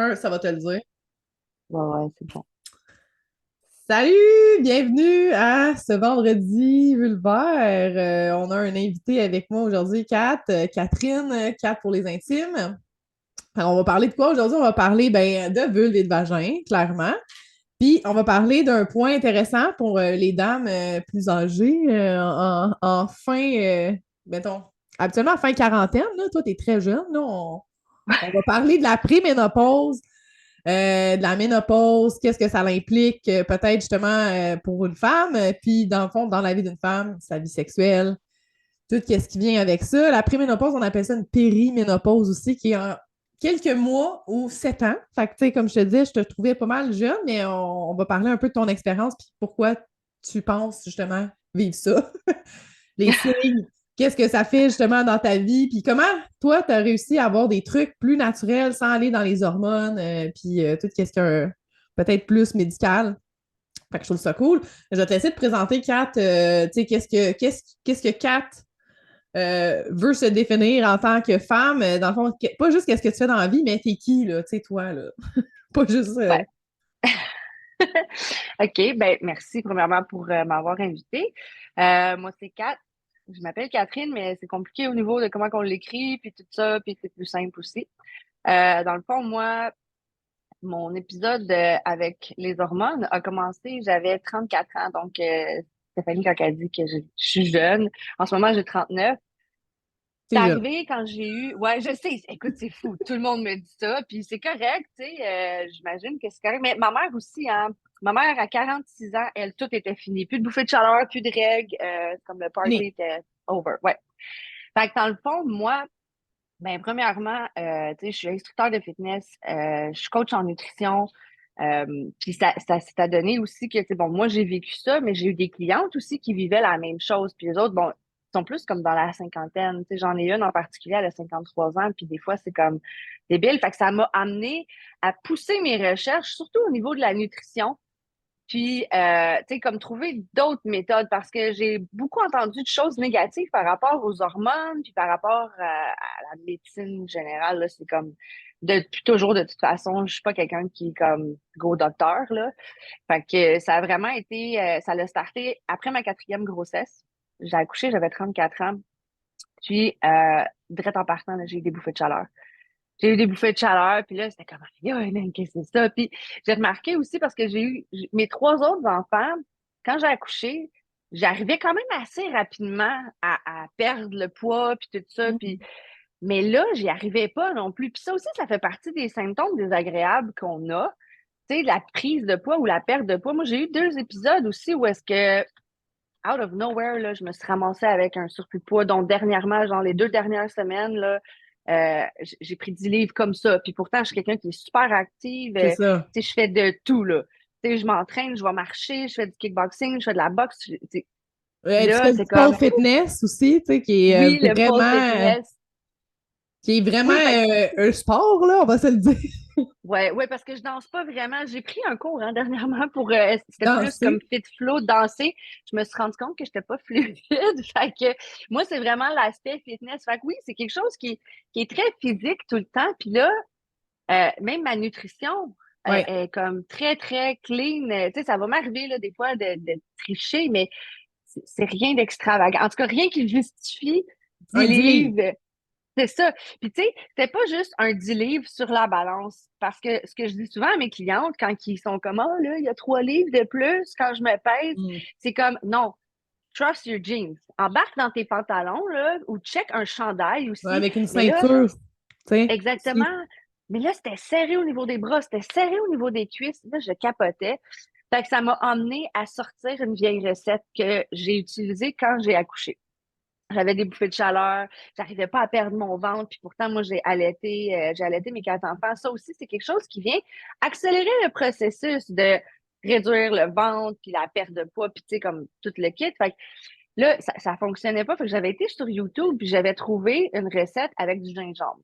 1, ça va te le dire. Ouais, ouais, c'est bon. Salut! Bienvenue à ce vendredi vulvaire. On a un invité avec moi aujourd'hui, Kat, Catherine, Kat pour les intimes. Alors, on va parler de quoi aujourd'hui? On va parler de vulve et de vagin, clairement. Puis, on va parler d'un point intéressant pour les dames plus âgées, en fin, mettons, habituellement en fin quarantaine. Là, toi, tu es très jeune. Là, on va parler de la préménopause, de la ménopause, qu'est-ce que ça implique, peut-être justement pour une femme, puis dans le fond, dans la vie d'une femme, sa vie sexuelle, tout ce qui vient avec ça. La préménopause, on appelle ça une périménopause aussi, qui est en quelques mois ou 7 ans. Fait que, tu sais, comme je te dis, je te trouvais pas mal jeune, mais on va parler un peu de ton expérience, puis pourquoi tu penses justement vivre ça. Les signes, qu'est-ce que ça fait justement dans ta vie, puis comment toi, tu as réussi à avoir des trucs plus naturels sans aller dans les hormones, puis tout ce qui est peut-être plus médical. Fait que je trouve ça cool. Je vais te laisser te présenter, Kat, tu sais, qu'est-ce que Kat veut se définir en tant que femme, dans le fond, pas juste qu'est-ce que tu fais dans la vie, mais t'es qui, là, tu sais, toi, là. Pas juste... Ouais. OK, ben merci premièrement pour m'avoir invité. Moi, c'est Kat. Je m'appelle Catherine, mais c'est compliqué au niveau de comment on l'écrit, puis tout ça, puis c'est plus simple aussi. Dans le fond, moi, mon épisode avec les hormones a commencé, j'avais 34 ans, donc Stéphanie, quand elle dit que je suis jeune, en ce moment, j'ai 39. C'est t'es jeune. arrivé quand j'ai eu. Ouais, je sais. Écoute, c'est fou. Tout le monde me dit ça. Puis c'est correct, tu sais. J'imagine que c'est correct. Mais ma mère aussi, hein. Ma mère, à 46 ans, elle, tout était fini. Plus de bouffées de chaleur, plus de règles. Comme le party Fini. était over. Ouais. Fait que dans le fond, moi, ben, premièrement, tu sais, je suis instructeur de fitness. Je suis coach en nutrition. Puis ça s'est donné aussi que, tu sais, bon, moi, j'ai vécu ça, mais j'ai eu des clientes aussi qui vivaient la même chose. Puis les autres, bon, sont plus comme dans la cinquantaine. Tu sais, j'en ai une en particulier, elle a 53 ans, puis des fois, c'est comme débile. Fait que ça m'a amené à pousser mes recherches, surtout au niveau de la nutrition. Puis, tu sais, comme trouver d'autres méthodes parce que j'ai beaucoup entendu de choses négatives par rapport aux hormones, puis par rapport à la médecine générale, là. C'est comme, depuis toujours, de toute façon, je suis pas quelqu'un qui est comme gros docteur, là. Fait que ça a vraiment été, ça l'a starté après ma quatrième grossesse. J'ai accouché, j'avais 34 ans. Puis, direct en partant, là, j'ai eu des bouffées de chaleur. J'ai eu des bouffées de chaleur, puis là, c'était comme, qu'est-ce que c'est ça? Puis j'ai remarqué aussi parce que mes trois autres enfants, quand j'ai accouché, j'arrivais quand même assez rapidement à perdre le poids, puis tout ça, puis mais là, j'y arrivais pas non plus. Puis ça aussi, ça fait partie des symptômes désagréables qu'on a, tu sais, la prise de poids ou la perte de poids. Moi, j'ai eu deux épisodes aussi où est-ce que, out of nowhere, là, je me suis ramassée avec un surplus de poids, dont dernièrement, genre les 2 dernières semaines, là, j'ai pris 10 livres comme ça. Puis pourtant, je suis quelqu'un qui est super active. C'est ça. Tu sais, je fais de tout, là. Tu sais, je m'entraîne, je vais marcher, je fais du kickboxing, je fais de la boxe. Tu sais. Puis Tu là, fais du c'est pole comme, fitness aussi, tu sais, oui, le pole fitness. qui est vraiment Oui, fait un sport, là, on va se le dire. ouais, ouais, parce que je danse pas vraiment. J'ai pris un cours hein, dernièrement pour c'était plus comme Danser. fit flow, danser. Je me suis rendu compte que j'étais pas fluide. Fait que moi, c'est vraiment l'aspect fitness. Fait que oui, c'est quelque chose qui est très physique tout le temps. Puis là, même ma nutrition Ouais. est comme très, très clean. Tu sais, ça va m'arriver là, des fois de tricher, mais c'est rien d'extravagant. En tout cas, rien qui justifie 10 Un 10 livres. livres. C'est ça. Puis tu sais, c'était pas juste un 10 livres sur la balance. Parce que ce que je dis souvent à mes clientes, quand ils sont comme, oh là, il y a 3 livres de plus quand je me pèse, Mm. c'est comme, non, trust your jeans. Embarque dans tes pantalons, là, ou check un chandail Ouais, aussi. avec une Mais là, ceinture, tu sais. exactement. Mais là, c'était serré au niveau des bras, c'était serré au niveau des cuisses. Là, je capotais. Fait que ça m'a emmené à sortir une vieille recette que j'ai utilisée quand j'ai accouché. J'avais des bouffées de chaleur, j'arrivais pas à perdre mon ventre, puis pourtant, moi, j'ai allaité mes 4 enfants. Ça aussi, c'est quelque chose qui vient accélérer le processus de réduire le ventre, puis la perte de poids, puis tu sais, comme tout le kit. Fait que là, ça fonctionnait pas. Fait que j'avais été sur YouTube, puis j'avais trouvé une recette avec du gingembre.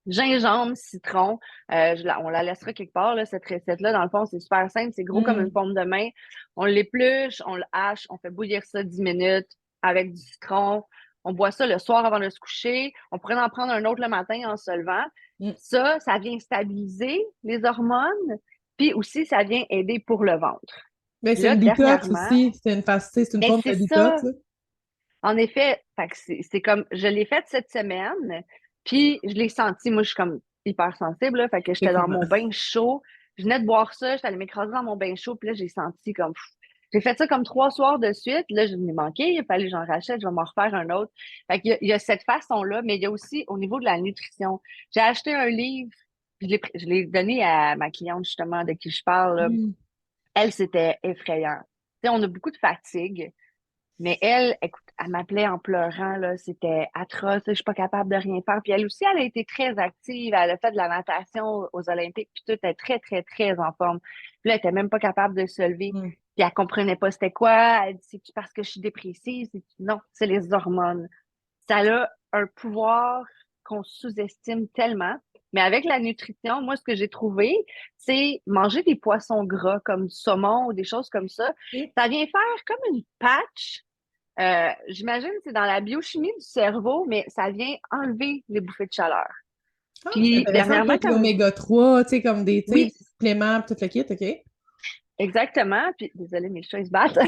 Gingembre, citron, on la laissera quelque part, là, cette recette-là. Dans le fond, c'est super simple, c'est gros comme une Mm. paume de main. On l'épluche, on le hache, on fait bouillir ça 10 minutes avec du citron. On boit ça le soir avant de se coucher. On pourrait en prendre un autre le matin en se levant. Mm. Ça vient stabiliser les hormones, puis aussi, ça vient aider pour le ventre. Mais Puis c'est là, une détox dernièrement, aussi. C'est une mais forme c'est de détox, ça. là. En effet, fait que c'est comme, je l'ai faite cette semaine, puis je l'ai senti, moi, je suis comme hyper sensible, là, fait que j'étais dans Effectivement. mon bain chaud, je venais de boire ça, j'étais allée m'écraser dans mon bain chaud, puis là, j'ai senti comme, j'ai fait ça comme 3 soirs de suite, là, je m'ai manqué, il fallait que j'en rachète, je vais m'en refaire un autre. Fait qu'il y a cette façon-là, mais il y a aussi au niveau de la nutrition. J'ai acheté un livre, je l'ai donné à ma cliente, justement, de qui je parle, là. Mm. Elle, c'était effrayant. Tu sais, on a beaucoup de fatigue. Mais elle, écoute, elle m'appelait en pleurant, là, c'était atroce, je suis pas capable de rien faire. Puis elle aussi, elle a été très active, elle a fait de la natation aux Olympiques, puis tout, elle est très, très, très en forme. Puis là, elle était même pas capable de se lever. Mm. Puis elle comprenait pas c'était quoi. Elle dit, c'est parce que je suis dépressive? Non, c'est les hormones. Ça a un pouvoir qu'on sous-estime tellement. Mais avec la nutrition, moi, ce que j'ai trouvé, c'est manger des poissons gras comme du saumon ou des choses comme ça. Ok. Ça vient faire comme une patch. J'imagine que c'est dans la biochimie du cerveau, mais ça vient enlever les bouffées de chaleur. Ah, c'est Puis intéressant. dernièrement, Tout l'oméga 3, tu sais, comme des, tu sais, oui, suppléments, tout le kit, OK? exactement. Puis désolé, mes chats ils se battent.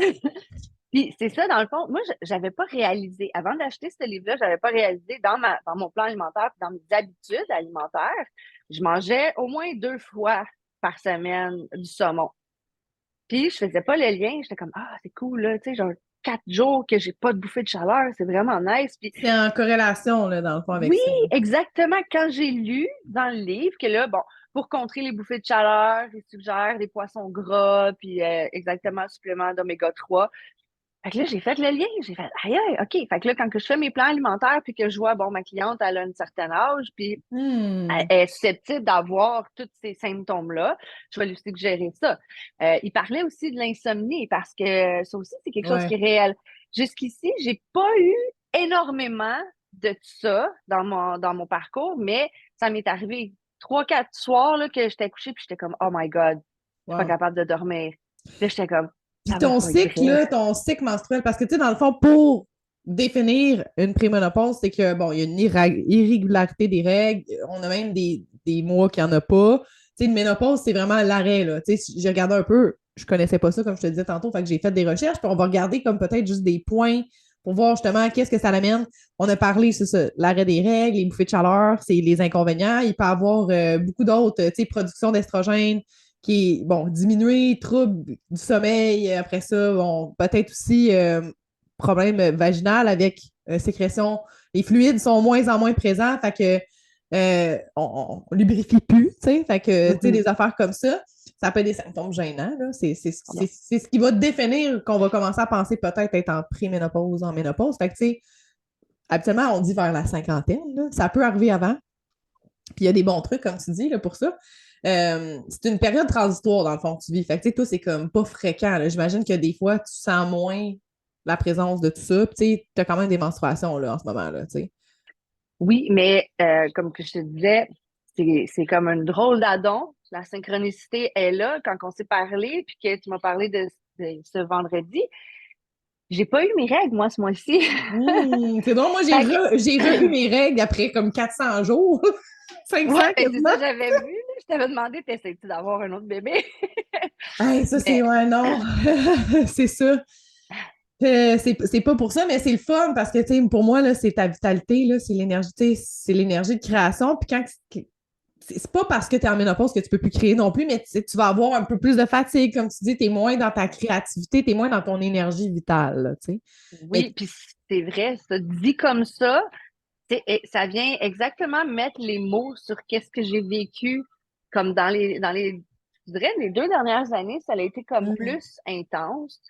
Puis c'est ça, dans le fond, moi, j'avais pas réalisé, avant d'acheter ce livre-là, j'avais pas réalisé dans mon plan alimentaire, puis dans mes habitudes alimentaires, je mangeais au moins 2 fois par semaine du saumon. Puis je faisais pas le lien, j'étais comme, ah, c'est cool, là, tu sais, genre 4 jours que j'ai pas de bouffée de chaleur, c'est vraiment nice. Puis C'est en corrélation, là, dans le fond, avec oui, ça. exactement. Quand j'ai lu dans le livre que là, bon, pour contrer les bouffées de chaleur, ils suggèrent des poissons gras, puis exactement, supplément d'oméga 3. Fait que là, j'ai fait le lien. J'ai fait, aïe, aïe, OK. Fait que là, quand que je fais mes plans alimentaires, puis que je vois, bon, ma cliente, elle a un certain âge, puis elle Hmm. est susceptible d'avoir tous ces symptômes-là, je vais lui suggérer ça. Il parlait aussi de l'insomnie, parce que ça aussi, c'est quelque chose qui Ouais. est réel. Jusqu'ici, j'ai pas eu énormément de ça dans mon parcours, mais ça m'est arrivé 3, 4 soirs là, que j'étais couchée, puis j'étais comme, oh my God, je suis pas Wow. capable de dormir. Puis là, j'étais comme, Puis ça va ton pas être cycle, vrai. là, ton cycle menstruel, parce que, tu sais, dans le fond, pour définir une préménopause, c'est que, bon, il y a une irrégularité des règles. On a même des mois qu'il n'y en a pas. Tu sais, une ménopause, c'est vraiment l'arrêt, là. Tu sais, j'ai regardé un peu, je connaissais pas ça, comme je te disais tantôt, fait que j'ai fait des recherches, puis on va regarder comme peut-être juste des points pour voir justement qu'est-ce que ça l'amène. On a parlé, c'est ça, l'arrêt des règles, les bouffées de chaleur, c'est les inconvénients. Il peut y avoir beaucoup d'autres, tu sais, production d'estrogène, qui est, bon, diminué, trouble du sommeil, après ça, bon, peut-être aussi problème vaginal avec sécrétion. Les fluides sont moins en moins présents, fait que on lubrifie plus, tu sais, fait que, tu sais, Mhm. des affaires comme ça peut être des symptômes gênants, là. Ah bon. C'est ce qui va définir qu'on va commencer à penser peut-être être en préménopause, en ménopause. Fait que, tu sais, habituellement, on dit vers la cinquantaine, là. Ça peut arriver avant. Puis il y a des bons trucs, comme tu dis, là, pour ça. C'est une période transitoire, dans le fond, que tu vis. Fait que, tu sais, toi, c'est comme pas fréquent, là. J'imagine que des fois, tu sens moins la présence de tout ça. Puis, tu sais, tu as quand même des menstruations, là, en ce moment, là, tu sais. Oui, mais comme que je te disais, c'est comme un drôle d'adon. La synchronicité est là quand on s'est parlé, puis que tu m'as parlé de ce vendredi. J'ai pas eu mes règles, moi, ce mois-ci. C'est drôle, moi, Fait que, j'ai re-eu mes règles après comme 400 jours. ouais, 500 ben, c'est ça, quasiment. j'avais vu. Là. Je t'avais demandé, t'essaies-tu d'avoir un autre bébé? Hey, ça, c'est, Mais ouais, non. C'est ça. C'est pas pour ça, mais c'est le fun parce que, tu sais, pour moi, là, c'est ta vitalité, là, c'est l'énergie, tu sais, c'est l'énergie de création. Puis quand c'est pas parce que tu es en ménopause que tu peux plus créer non plus, mais tu vas avoir un peu plus de fatigue, comme tu dis, tu es moins dans ta créativité, tu es moins dans ton énergie vitale, là, tu sais. Mais oui, puis c'est vrai, ça dit comme ça, ça vient exactement mettre les mots sur qu'est-ce que j'ai vécu comme je dirais, les 2 dernières années, ça a été comme mm, plus intense.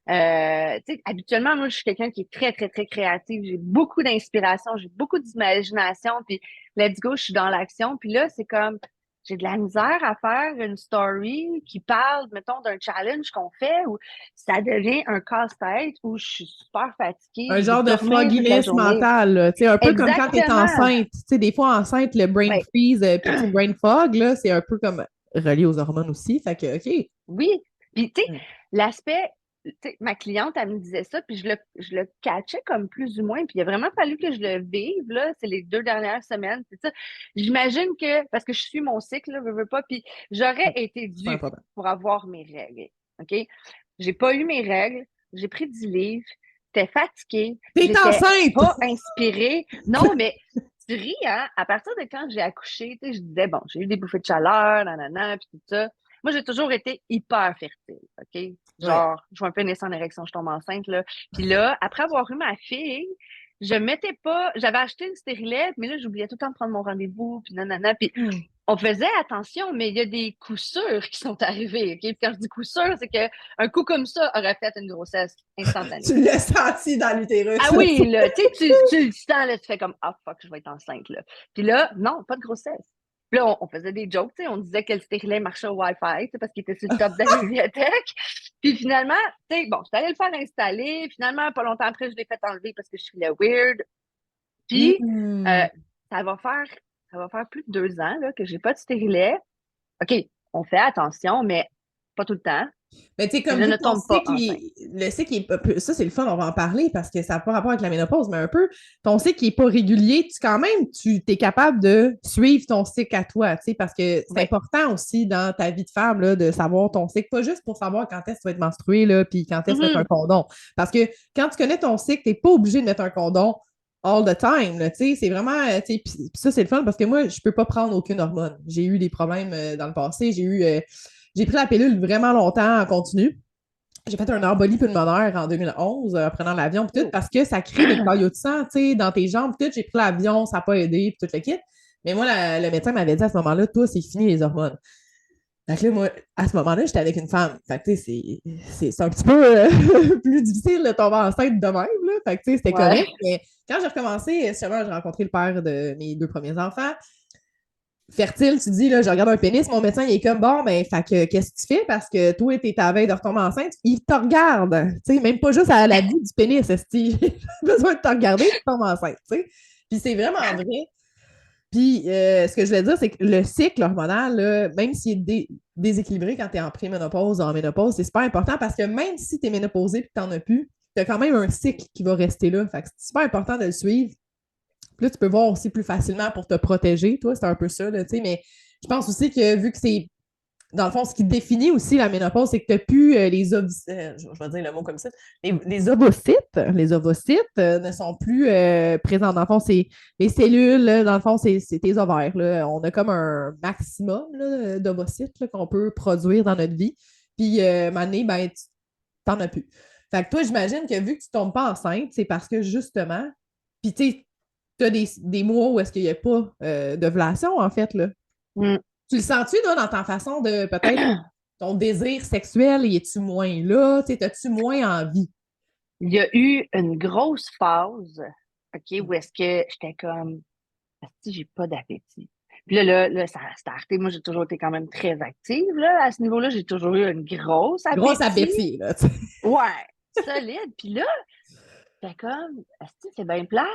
Tu sais, habituellement, moi, je suis quelqu'un qui est très, très, très créatif. J'ai beaucoup d'inspiration, j'ai beaucoup d'imagination, puis let's go, je suis dans l'action. Puis là, c'est comme, j'ai de la misère à faire une story qui parle, mettons, d'un challenge qu'on fait, où ça devient un casse-tête, où je suis super fatiguée, un je veux genre de dormir toute la fogginess journée. mentale, là, tu sais, un peu comme quand tu es Exactement. enceinte. Tu sais, des fois, enceinte, le brain Ben, freeze, puis tu sais, brain fog, là, c'est un peu comme relié aux hormones aussi. Fait que, OK. oui. Puis, tu sais, Mm. l'aspect ma cliente, elle me disait ça, puis je le catchais comme plus ou moins, puis il a vraiment fallu que je le vive, là, c'est les 2 dernières semaines, c'est ça. J'imagine que, parce que je suis mon cycle, là, veux pas, puis j'aurais été Super due important. pour avoir mes règles, OK? J'ai pas eu mes règles, j'ai pris 10 livres, j'étais fatiguée, T'es j'étais enceinte! pas inspirée. Non, mais tu ris, hein? À partir de quand j'ai accouché, tu sais, je disais, bon, j'ai eu des bouffées de chaleur, nanana, puis tout ça. Moi, j'ai toujours été hyper fertile, OK? Ouais. Genre, je vois un peu naissant en érection, je tombe enceinte, là. Puis là, après avoir eu ma fille, je mettais pas, j'avais acheté une stérilette, mais là, j'oubliais tout le temps de prendre mon rendez-vous, puis nanana. Puis Hmm. on faisait attention, mais il y a des coups sûrs qui sont arrivés, OK? Puis quand je dis coup sûr, c'est qu'un coup comme ça aurait fait une grossesse instantanée. Tu l'as senti dans l'utérus. Ah oui, là, tu le sens, là, tu fais comme, ah, fuck, je vais être enceinte, là. Puis là, non, pas de grossesse. Puis là, on faisait des jokes, tu sais, on disait que le stérilet marchait au Wi-Fi, tu sais, parce qu'il était sur le top de la bibliothèque. Puis finalement, tu sais, bon, j'étais allée le faire installer. Finalement, pas longtemps après, je l'ai fait enlever parce que je suis là weird. Puis, Hmm. euh, ça va faire, ça va faire plus de 2 ans, là, que j'ai pas de stérilet. OK, on fait attention, mais pas tout le temps. Mais tu sais, Mais comme je vu ne que ton tombe pas cycle, enceinte. le cycle est ça, c'est le fun, on va en parler parce que ça n'a pas rapport avec la ménopause, mais un peu, ton cycle n'est pas régulier, quand même, tu es capable de suivre ton cycle à toi, tu sais, parce que c'est Oui. important aussi dans ta vie de femme, là, de savoir ton cycle, pas juste pour savoir quand est-ce que tu vas être menstruée, là, puis quand est-ce que tu mettre un Mhm. condom. Parce que quand tu connais ton cycle, tu n'es pas obligé de mettre un condom all the time, là, tu sais, c'est vraiment, tu sais, puis ça, c'est le fun parce que moi, je peux pas prendre aucune hormone. J'ai eu des problèmes dans le passé, j'ai pris la pilule vraiment longtemps en continu. J'ai fait un embolie pulmonaire en 2011 en prenant l'avion, puis tout, Oh. parce que ça crée des caillots de sang, tu sais, dans tes jambes, tout. J'ai pris l'avion, ça n'a pas aidé, puis tout le kit. Mais moi, le médecin m'avait dit à ce moment-là, toi, c'est fini les hormones. Fait que là, moi, à ce moment-là, j'étais avec une femme. Fait que, tu sais, c'est un petit peu plus difficile de tomber enceinte de même, là. Fait que, tu sais, c'était correct. Ouais. Mais quand j'ai recommencé, justement, j'ai rencontré le père de mes 2 premiers enfants fertile, tu dis, là, je regarde un pénis, mon médecin, il est comme, bon, ben, fait que, qu'est-ce que tu fais? Parce que toi, t'es à la veille de retomber enceinte, il te regarde, tu sais, même pas juste à la vue du pénis, est-ce besoin de te regarder, tu tombes enceinte, tu sais. Puis c'est vraiment vrai. Puis ce que je voulais dire, c'est que le cycle hormonal, là, même s'il est déséquilibré quand tu es en préménopause ou en ménopause, c'est super important parce que même si tu es ménopausé et que tu n'en as plus, tu as quand même un cycle qui va rester là. Fait que c'est super important de le suivre. Puis là, tu peux voir aussi plus facilement pour te protéger. Toi, c'est un peu ça, là, tu sais. Mais je pense aussi que vu que c'est, dans le fond, ce qui définit aussi la ménopause, c'est que tu n'as plus je vais dire le mot comme ça, les ovocytes. Les ovocytes ne sont plus présents. Dans le fond, c'est les cellules, là, dans le fond, c'est tes ovaires, là. On a comme un maximum là, d'ovocytes là, qu'on peut produire dans notre vie. Puis, maintenant, ben, tu n'en as plus. Fait que toi, j'imagine que vu que tu ne tombes pas enceinte, c'est parce que justement, puis tu sais, tu as des mois où est-ce qu'il n'y a pas d'ovulation, en fait, là. Mm. Tu le sens-tu, là, dans ta façon de peut-être ton désir sexuel, y es-tu moins là? As-tu moins envie? Il y a eu une grosse phase, OK, où est-ce que j'étais comme, si j'ai pas d'appétit. Puis là, ça a starté. Moi, j'ai toujours été quand même très active, là. À ce niveau-là, j'ai toujours eu un gros Grosse appétit. appétit, là. Ouais, solide. Puis là, j'étais comme, asti, c'est bien plate.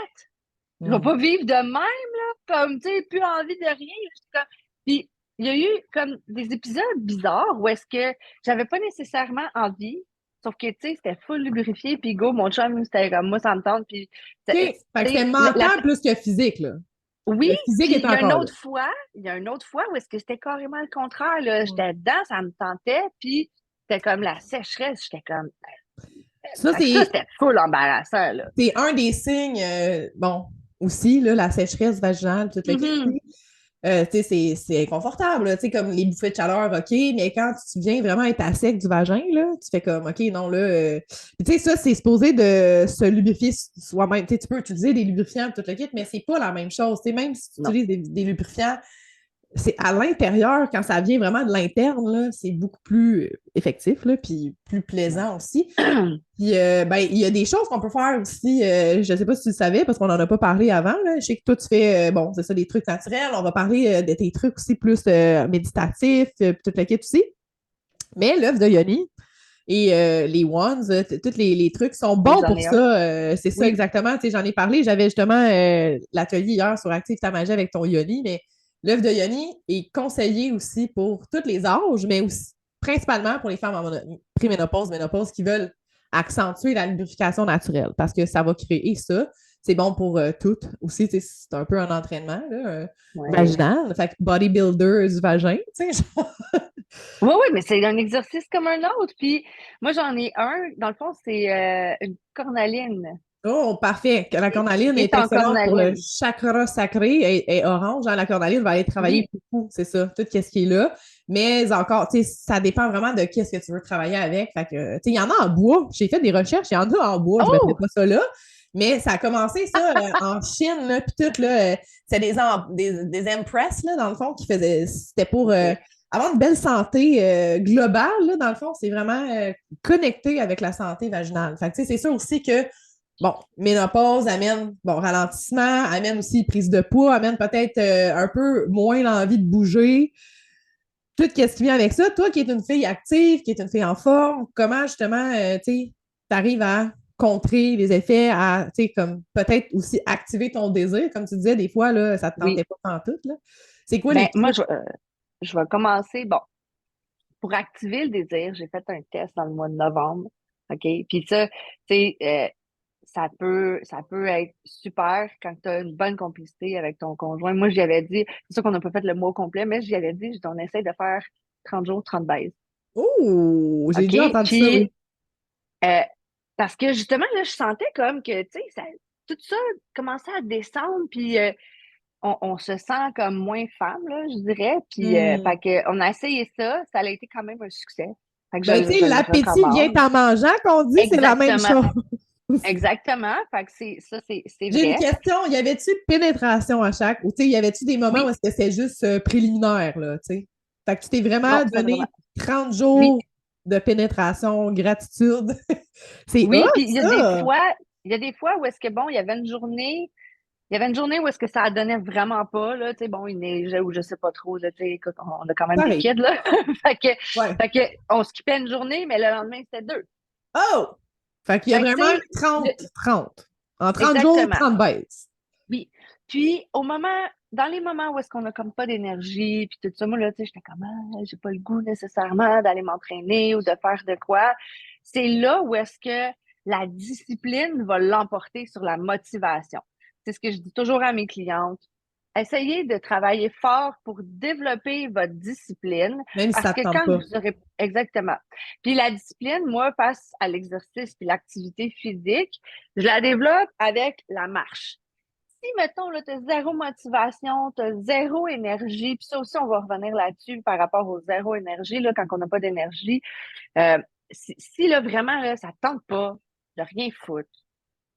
Je vais Mm. pas vivre de même, là. Comme, tu sais, plus envie de rien. Puis, il y a eu comme des épisodes bizarres où est-ce que j'avais pas nécessairement envie. Sauf que, tu sais, c'était full lubrifié. Puis, go, mon chum, c'était comme, moi, ça me tente. Puis, OK. tu Fait que c'était sais, mental plus que physique, là. oui, Le physique puis est encore là. il y a une autre fois où est-ce que c'était carrément le contraire, là. Mm. J'étais dedans, ça me tentait, puis c'était comme la sécheresse. J'étais comme, Ça, fait que ça, c'était full embarrassant, là. c'est un des signes, bon, aussi, là, la sécheresse vaginale, toute la kit. Mhm. Tu sais, c'est inconfortable, là, tu sais, comme les bouffées de chaleur, OK, mais quand tu viens vraiment être à sec du vagin, là, tu fais comme, OK, non, là, puis tu sais, ça, c'est supposé de se lubrifier soi-même. Tu sais, tu peux utiliser des lubrifiants, tout le kit, mais c'est pas la même chose. Tu sais, même si tu Non. utilises des lubrifiants, c'est à l'intérieur, quand ça vient vraiment de l'interne, là, c'est beaucoup plus effectif, là, puis plus plaisant aussi. Puis, ben, il y a des choses qu'on peut faire aussi. Je ne sais pas si tu le savais, parce qu'on n'en a pas parlé avant. Là. Je sais que toi, tu fais, bon, c'est ça, des trucs naturels. On va parler de tes trucs aussi plus méditatifs, tout le kit aussi. Mais l'œuf de Yoni et les ones, tous les trucs sont Oui, bons j'en pour ai un. ça. C'est ça Oui. exactement. Tu sais, j'en ai parlé. J'avais justement l'atelier hier sur Active ta magie avec ton Yoni, mais l'œuf de Yoni est conseillé aussi pour tous les âges, mais aussi principalement pour les femmes en préménopause, ménopause qui veulent accentuer la lubrification naturelle parce que ça va créer ça. C'est bon pour toutes aussi. C'est un peu un entraînement là, Ouais. vaginal. Fait que bodybuilder du vagin. Oui, oui, mais c'est un exercice comme un autre. Puis moi, j'en ai un. Dans le fond, c'est une cornaline. Oh, parfait. La cornaline Qui est est en excellente pour le cornaline. chakra sacré et orange. Hein, la cornaline va aller travailler Oui. beaucoup, c'est ça, tout ce qui est là. Mais encore, tu sais, ça dépend vraiment de qu'est-ce que tu veux travailler avec. Fait que, tu sais, il y en a en bois. J'ai fait des recherches, il y en a en bois. Je ne mettrais Oh! pas ça là. Mais ça a commencé, ça, en Chine, là, puis tout, là. C'est des Empress, là, dans le fond, qui faisaient. C'était pour OK. avoir une belle santé globale, là, dans le fond. C'est vraiment connecté avec la santé vaginale. Fait que, tu sais, c'est sûr aussi que bon, ménopause amène, bon, ralentissement, amène aussi prise de poids, amène peut-être un peu moins l'envie de bouger. Tout ce qui vient avec ça. Toi qui es une fille active, qui est une fille en forme, comment justement, tu arrives à contrer les effets, à, tu sais, comme peut-être aussi activer ton désir, comme tu disais, des fois, là, ça te tentait Oui. pas en tout, là. C'est quoi Ben, les moi, trucs? je vais commencer. Bon, pour activer le désir, j'ai fait un test dans le mois de novembre. OK? Puis ça, tu sais, ça peut être super quand tu as une bonne complicité avec ton conjoint. Moi, j'y avais dit, c'est sûr qu'on n'a pas fait le mois complet, mais j'y avais dit, on essaie de faire 30 jours, 30 baises. Oh, j'ai OK? déjà entendu ça, Puis, oui. euh, parce que justement, là, je sentais comme que, tu sais, tout ça commençait à descendre, puis on se sent comme moins femme, là, je dirais. Puis, Hmm. fait que, on a essayé ça, ça a été quand même un succès. Fait que Ben, tu je sais, le l'appétit vient recommande. en mangeant, qu'on dit, c'est la même Exactement. chose. Exactement. Fait que c'est J'ai une vrai. question. Y avait-tu pénétration à chaque? Ou tu sais, y avait-tu des moments où Oui. est-ce que c'est juste préliminaire, là, tu sais? Fait que tu t'es Non, vraiment pas vraiment. donné 30 Oui. jours de pénétration, gratitude. C'est hot, Oui, puis ça! il y a des fois où est-ce que bon, il y avait une journée où est-ce que ça donnait vraiment pas, là, tu sais, bon, il neigeait ou je sais pas trop, là, tu sais, écoute, on a quand même des Pareil. kids, là. Ouais. Fait que, on skippait une journée, mais le lendemain, c'était deux. Oh! Fait qu'il y a Fait que, tu vraiment sais, 30-30. En 30 jours, exactement. 30 baisses. Oui. Puis, dans les moments où est-ce qu'on a comme pas d'énergie, puis tout ça, moi, là, tu sais, j'étais comme, ah, j'ai pas le goût nécessairement d'aller m'entraîner ou de faire de quoi. C'est là où est-ce que la discipline va l'emporter sur la motivation. C'est ce que je dis toujours à mes clientes. Essayez de travailler fort pour développer votre discipline Même si parce ça que te tente quand pas. vous aurez exactement. Puis la discipline, moi, face à l'exercice puis l'activité physique, je la développe avec la marche. Si, mettons, là, tu as zéro motivation, tu as zéro énergie, puis ça aussi, on va revenir là-dessus par rapport au zéro énergie, là, quand on n'a pas d'énergie. Euh, si là, vraiment, là, ça ne tente pas de rien foutre,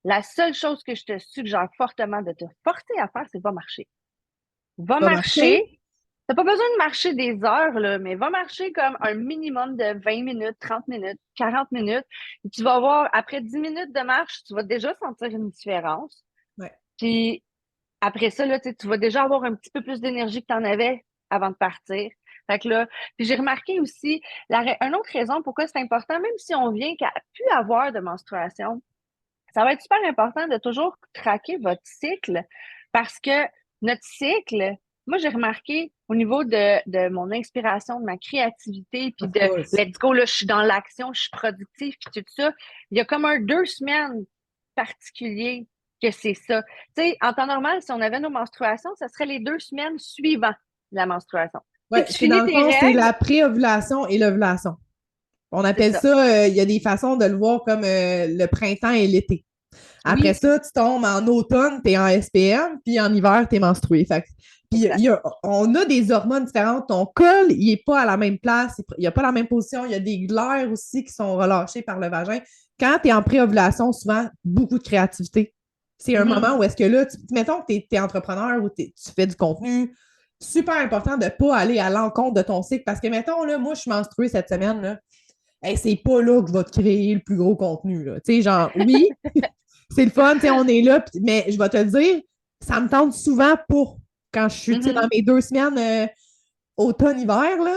la seule chose que je te suggère fortement de te forcer à faire, c'est va marcher. Va Va marcher? marcher. T'as pas besoin de marcher des heures, là, mais va marcher comme un minimum de 20 minutes, 30 minutes, 40 minutes. Et tu vas voir, après 10 minutes de marche, tu vas déjà sentir une différence. Ouais. Puis après ça, là, tu vas déjà avoir un petit peu plus d'énergie que tu en avais avant de partir. Fait que là, puis j'ai remarqué aussi, une autre raison pourquoi c'est important, même si on vient qu'à plus avoir de menstruation, ça va être super important de toujours traquer votre cycle parce que notre cycle, moi, j'ai remarqué au niveau de mon inspiration, de ma créativité, puis Of de course. let's go, là, je suis dans l'action, je suis productive, puis tout ça. Il y a comme un 2 semaines particulier que c'est ça. Tu sais, en temps normal, si on avait nos menstruations, ça serait les 2 semaines suivant la menstruation. Si Ouais, tu c'est dans finis le tes fond, c'est règles, la préovulation et l'ovulation. On c'est appelle ça. ça, il y a des façons de le voir comme le printemps et l'été. Après Oui, ça, tu tombes en automne, tu es en SPM, puis en hiver, tu es menstrué. Fait puis exact. on a des hormones différentes. Ton col, il n'est pas à la même place, il n'y a pas la même position. Il y a des glaires aussi qui sont relâchées par le vagin. Quand tu es en préovulation, souvent, beaucoup de créativité. C'est un Mhm. moment où est-ce que là, mettons que tu es entrepreneur ou tu fais du contenu, super important de ne pas aller à l'encontre de ton cycle parce que, mettons, là, moi, je suis menstruée cette semaine, là, hey, c'est pas là que je vais te créer le plus gros contenu. Tu sais, genre, oui, c'est le fun, tu sais, on est là, mais je vais te le dire, ça me tente souvent pour quand je suis, tu sais, dans Mhm. mes 2 semaines automne-hiver, là,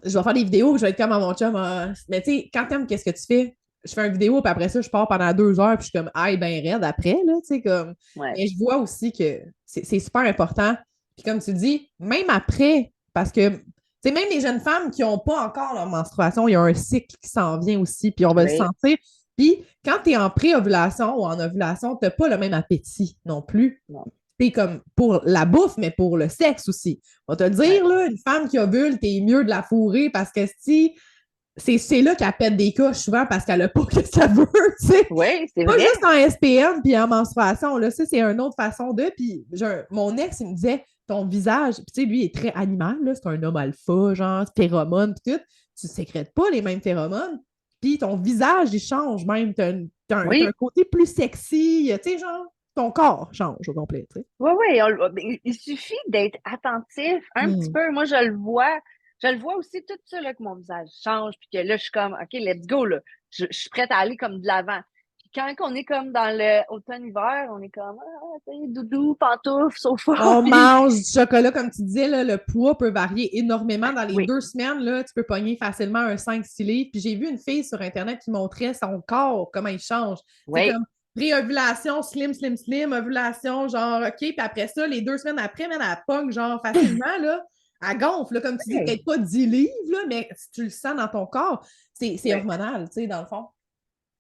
je vais faire des vidéos, je vais être comme à mon chum, mais tu sais, quand t'aimes, qu'est-ce que tu fais? Je fais une vidéo, puis après ça, je pars pendant 2 heures, puis je suis comme, aïe, ben raide après, là, tu sais, comme. Ouais. Mais je vois aussi que c'est super important. Puis comme tu dis, même après, parce que, tu sais, même les jeunes femmes qui n'ont pas encore leur menstruation, il y a un cycle qui s'en vient aussi, puis on va le Oui. sentir. Puis quand tu es en pré-ovulation ou en ovulation, tu n'as pas le même appétit non plus. Non. C'est comme pour la bouffe, mais pour le sexe aussi. On va te Ouais. dire, là, une femme qui ovule, t'es mieux de la fourrer parce que si c'est là qu'elle pète des coches souvent parce qu'elle n'a pas ce qu'elle veut, tu sais. Oui, c'est Pas vrai. juste en SPM puis en menstruation, là, ça, c'est une autre façon de. Puis mon ex, il me disait, ton visage, puis tu sais, lui, il est très animal, là, c'est un homme alpha, genre, phéromones, puis tout. Tu sécrètes pas les mêmes phéromones, puis ton visage, il change même. T'as un Oui, côté plus sexy, tu sais, genre, ton corps change au complet, tu sais. oui, oui. Il suffit d'être attentif un petit Mm. peu. Moi, je le vois. Je le vois aussi tout ça, là, que mon visage change, puis que là, je suis comme, OK, let's go, là. Je suis prête à aller comme de l'avant. Puis quand on est comme dans le automne-hiver, on est comme, ah, tu sais, doudou, pantoufles, sofa, On puis mange du chocolat, comme tu disais, là, le poids peut varier énormément. Dans les oui, 2 semaines, là, tu peux pogner facilement un 5-6 livres. Puis j'ai vu une fille sur Internet qui montrait son corps, comment il change. C'est oui. comme pré-ovulation, slim, slim, slim, ovulation, genre, OK. Puis après ça, les 2 semaines après, même, elle pogne, genre, facilement, là. Elle gonfle, là, comme tu dis, Oui, peut-être pas 10 livres, là, mais si tu le sens dans ton corps, c'est oui. hormonal, tu sais, dans le fond.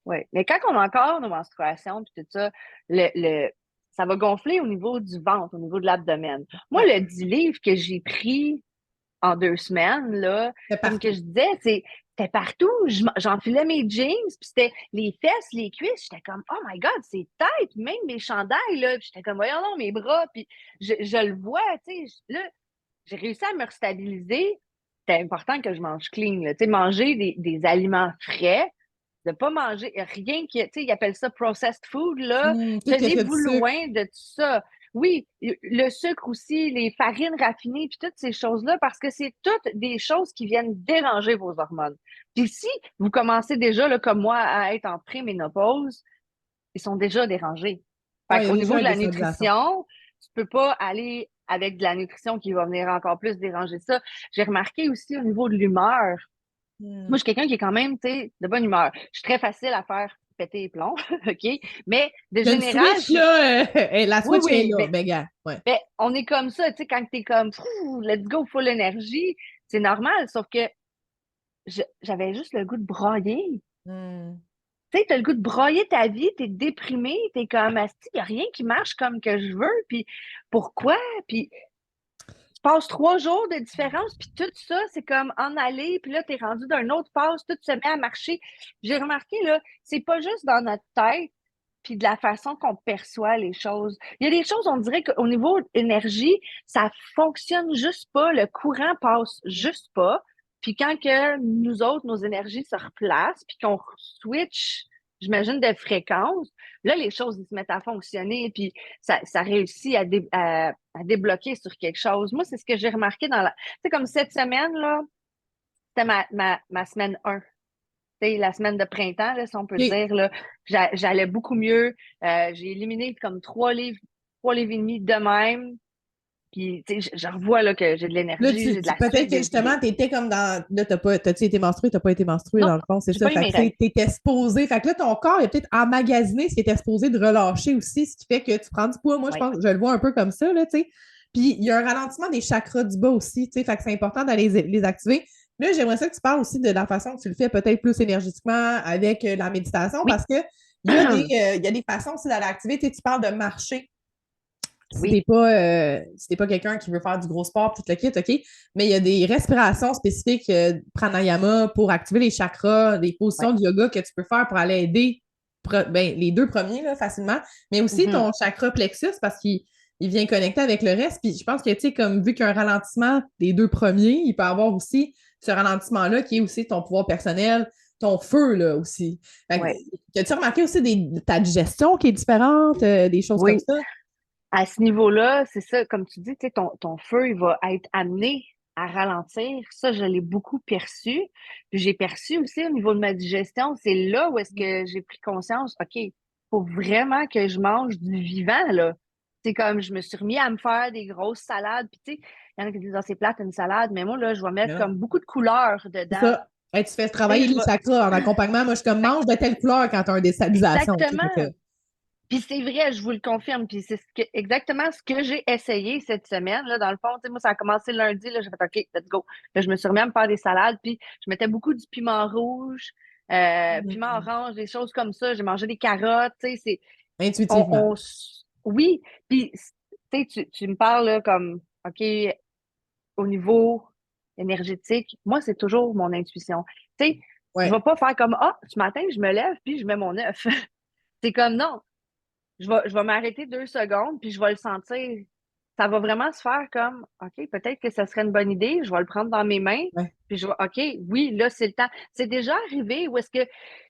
Oui, mais quand on a encore nos menstruations puis tout ça, ça va gonfler au niveau du ventre, au niveau de l'abdomen. Moi, Ouais, le 10 livres que j'ai pris en 2 semaines, là, c'est comme que partout. je disais, c'était partout. J'enfilais mes jeans, puis c'était les fesses, les cuisses. J'étais comme, oh my God, c'est tête, même mes chandails, là. Puis j'étais comme, voyons non, mes bras. Puis je le vois, tu sais. Là, j'ai réussi à me restabiliser. C'était important que je mange clean, là. Tu sais, manger des aliments frais, de pas manger rien qui, tu sais, ils appellent ça processed food, là. Tout ce qui a du Tenez-vous sucre. loin de tout ça. Oui, le sucre aussi, les farines raffinées, puis toutes ces choses-là, parce que c'est toutes des choses qui viennent déranger vos hormones. Puis si vous commencez déjà, là, comme moi, à être en préménopause, ils sont déjà dérangés. Fait Ouais, il y a qu'au déjà niveau la de la déstabilisation. nutrition, tu peux pas aller avec de la nutrition qui va venir encore plus déranger ça. J'ai remarqué aussi au niveau de l'humeur, moi, je Hmm. suis quelqu'un qui est quand même, tu sais, de bonne humeur. Je suis très facile à faire péter les plombs, OK? Mais de Il y a une général, switch, là. La oui, switch est oui, là, mais, mais gars. Ouais. mais on est comme ça, tu sais, quand t'es comme, Pfff, let's go, full énergie, c'est normal, sauf que j'avais juste le goût de brailler. Hmm. Tu sais, t'as le goût de broyer ta vie, t'es déprimé, t'es comme, asti, y a rien qui marche comme que je veux, puis pourquoi? Puis tu passes 3 jours de différence, puis tout ça, c'est comme en aller, puis là, t'es rendu d'un autre passe, tout se met à marcher. J'ai remarqué, là, c'est pas juste dans notre tête, puis de la façon qu'on perçoit les choses. Il y a des choses, on dirait qu'au niveau énergie, ça fonctionne juste pas, le courant passe juste pas. Puis quand que nous autres, nos énergies se replacent, puis qu'on switch, j'imagine, de fréquence, là, les choses, ils se mettent à fonctionner, puis ça réussit à débloquer sur quelque chose. Moi, c'est ce que j'ai remarqué dans la. Tu sais, comme cette semaine, là, c'était ma semaine 1. Tu sais, la semaine de printemps, là, si on peut OK. dire, là, j'allais beaucoup mieux. J'ai éliminé comme 3 livres et demi de même. Puis, tu sais, je revois là, que j'ai de Là, l'énergie, j'ai de la peut-être suite, que j'ai de justement, l'idée. t'étais comme dans. Là, t'as-tu été menstruée, t'as pas été menstruée, Non, dans le fond, c'est j'ai ça. pas eu Fait mes que règles. t'étais supposé. Fait que là, ton corps est peut-être emmagasiné ce qui était supposé de relâcher aussi, ce qui fait que tu prends du poids. Moi, je Oui. pense, je le vois un peu comme ça, là, tu sais. Puis il y a un ralentissement des chakras du bas aussi, tu sais. Fait que c'est important d'aller les activer. Là, j'aimerais ça que tu parles aussi de la façon que tu le fais peut-être plus énergétiquement avec la méditation Oui. parce que il y a des façons aussi d'aller activer. Tu sais, tu parles de marcher si Oui. t'es pas quelqu'un qui veut faire du gros sport, tout le kit, OK? Mais il y a des respirations spécifiques, pranayama, pour activer les chakras, des Oui. positions de yoga que tu peux faire pour aller aider ben, les 2 premiers là, facilement, mais aussi Mhm. ton chakra plexus parce qu'il vient connecter avec le reste. Puis je pense que, tu sais, comme vu qu'il y a un ralentissement des 2 premiers, il peut y avoir aussi ce ralentissement-là qui est aussi ton pouvoir personnel, ton feu, là, aussi. Fait Oui. que, as-tu remarqué aussi ta digestion qui est différente, des choses comme Oui. ça? À ce niveau-là, c'est ça, comme tu dis, tu sais, ton feu, il va être amené à ralentir. Ça, je l'ai beaucoup perçu. Puis j'ai perçu aussi au niveau de ma digestion, c'est là où est-ce que j'ai pris conscience, OK, faut vraiment que je mange du vivant, là. C'est comme, je me suis remis à me faire des grosses salades. Puis tu sais, il y en a qui disent, ah, c'est plate, une salade. Mais moi, là, je vais mettre comme beaucoup de couleurs C'est dedans. ça. Hey, tu fais Tu sais, travailler je les vais... chakras en accompagnement. Moi, je suis comme Ben, mange de telle couleur quand tu as une déstabilisation. Tu sais, exactement. Puis c'est vrai, je vous le confirme. Puis c'est exactement ce que j'ai essayé cette semaine. Là, dans le fond, tu sais, moi, ça a commencé lundi. Là, j'ai fait OK, let's go. Là, je me suis remis à me faire des salades. Puis je mettais beaucoup du piment rouge. piment orange, des choses comme ça. J'ai mangé des carottes, tu sais, on, Intuitivement. on oui, puis tu sais, tu me parles là, comme, OK, au niveau énergétique, moi, c'est toujours mon intuition. Tu sais, je Ouais, vais pas faire comme, ah, ce matin, je me lève, puis je mets mon œuf. C'est comme, non, je vais m'arrêter 2 secondes, puis je vais le sentir. Ça va vraiment se faire comme, OK, peut-être que ça serait une bonne idée, je vais le prendre dans mes mains, ouais. puis je vais, OK, oui, là, c'est le temps. C'est déjà arrivé où est-ce que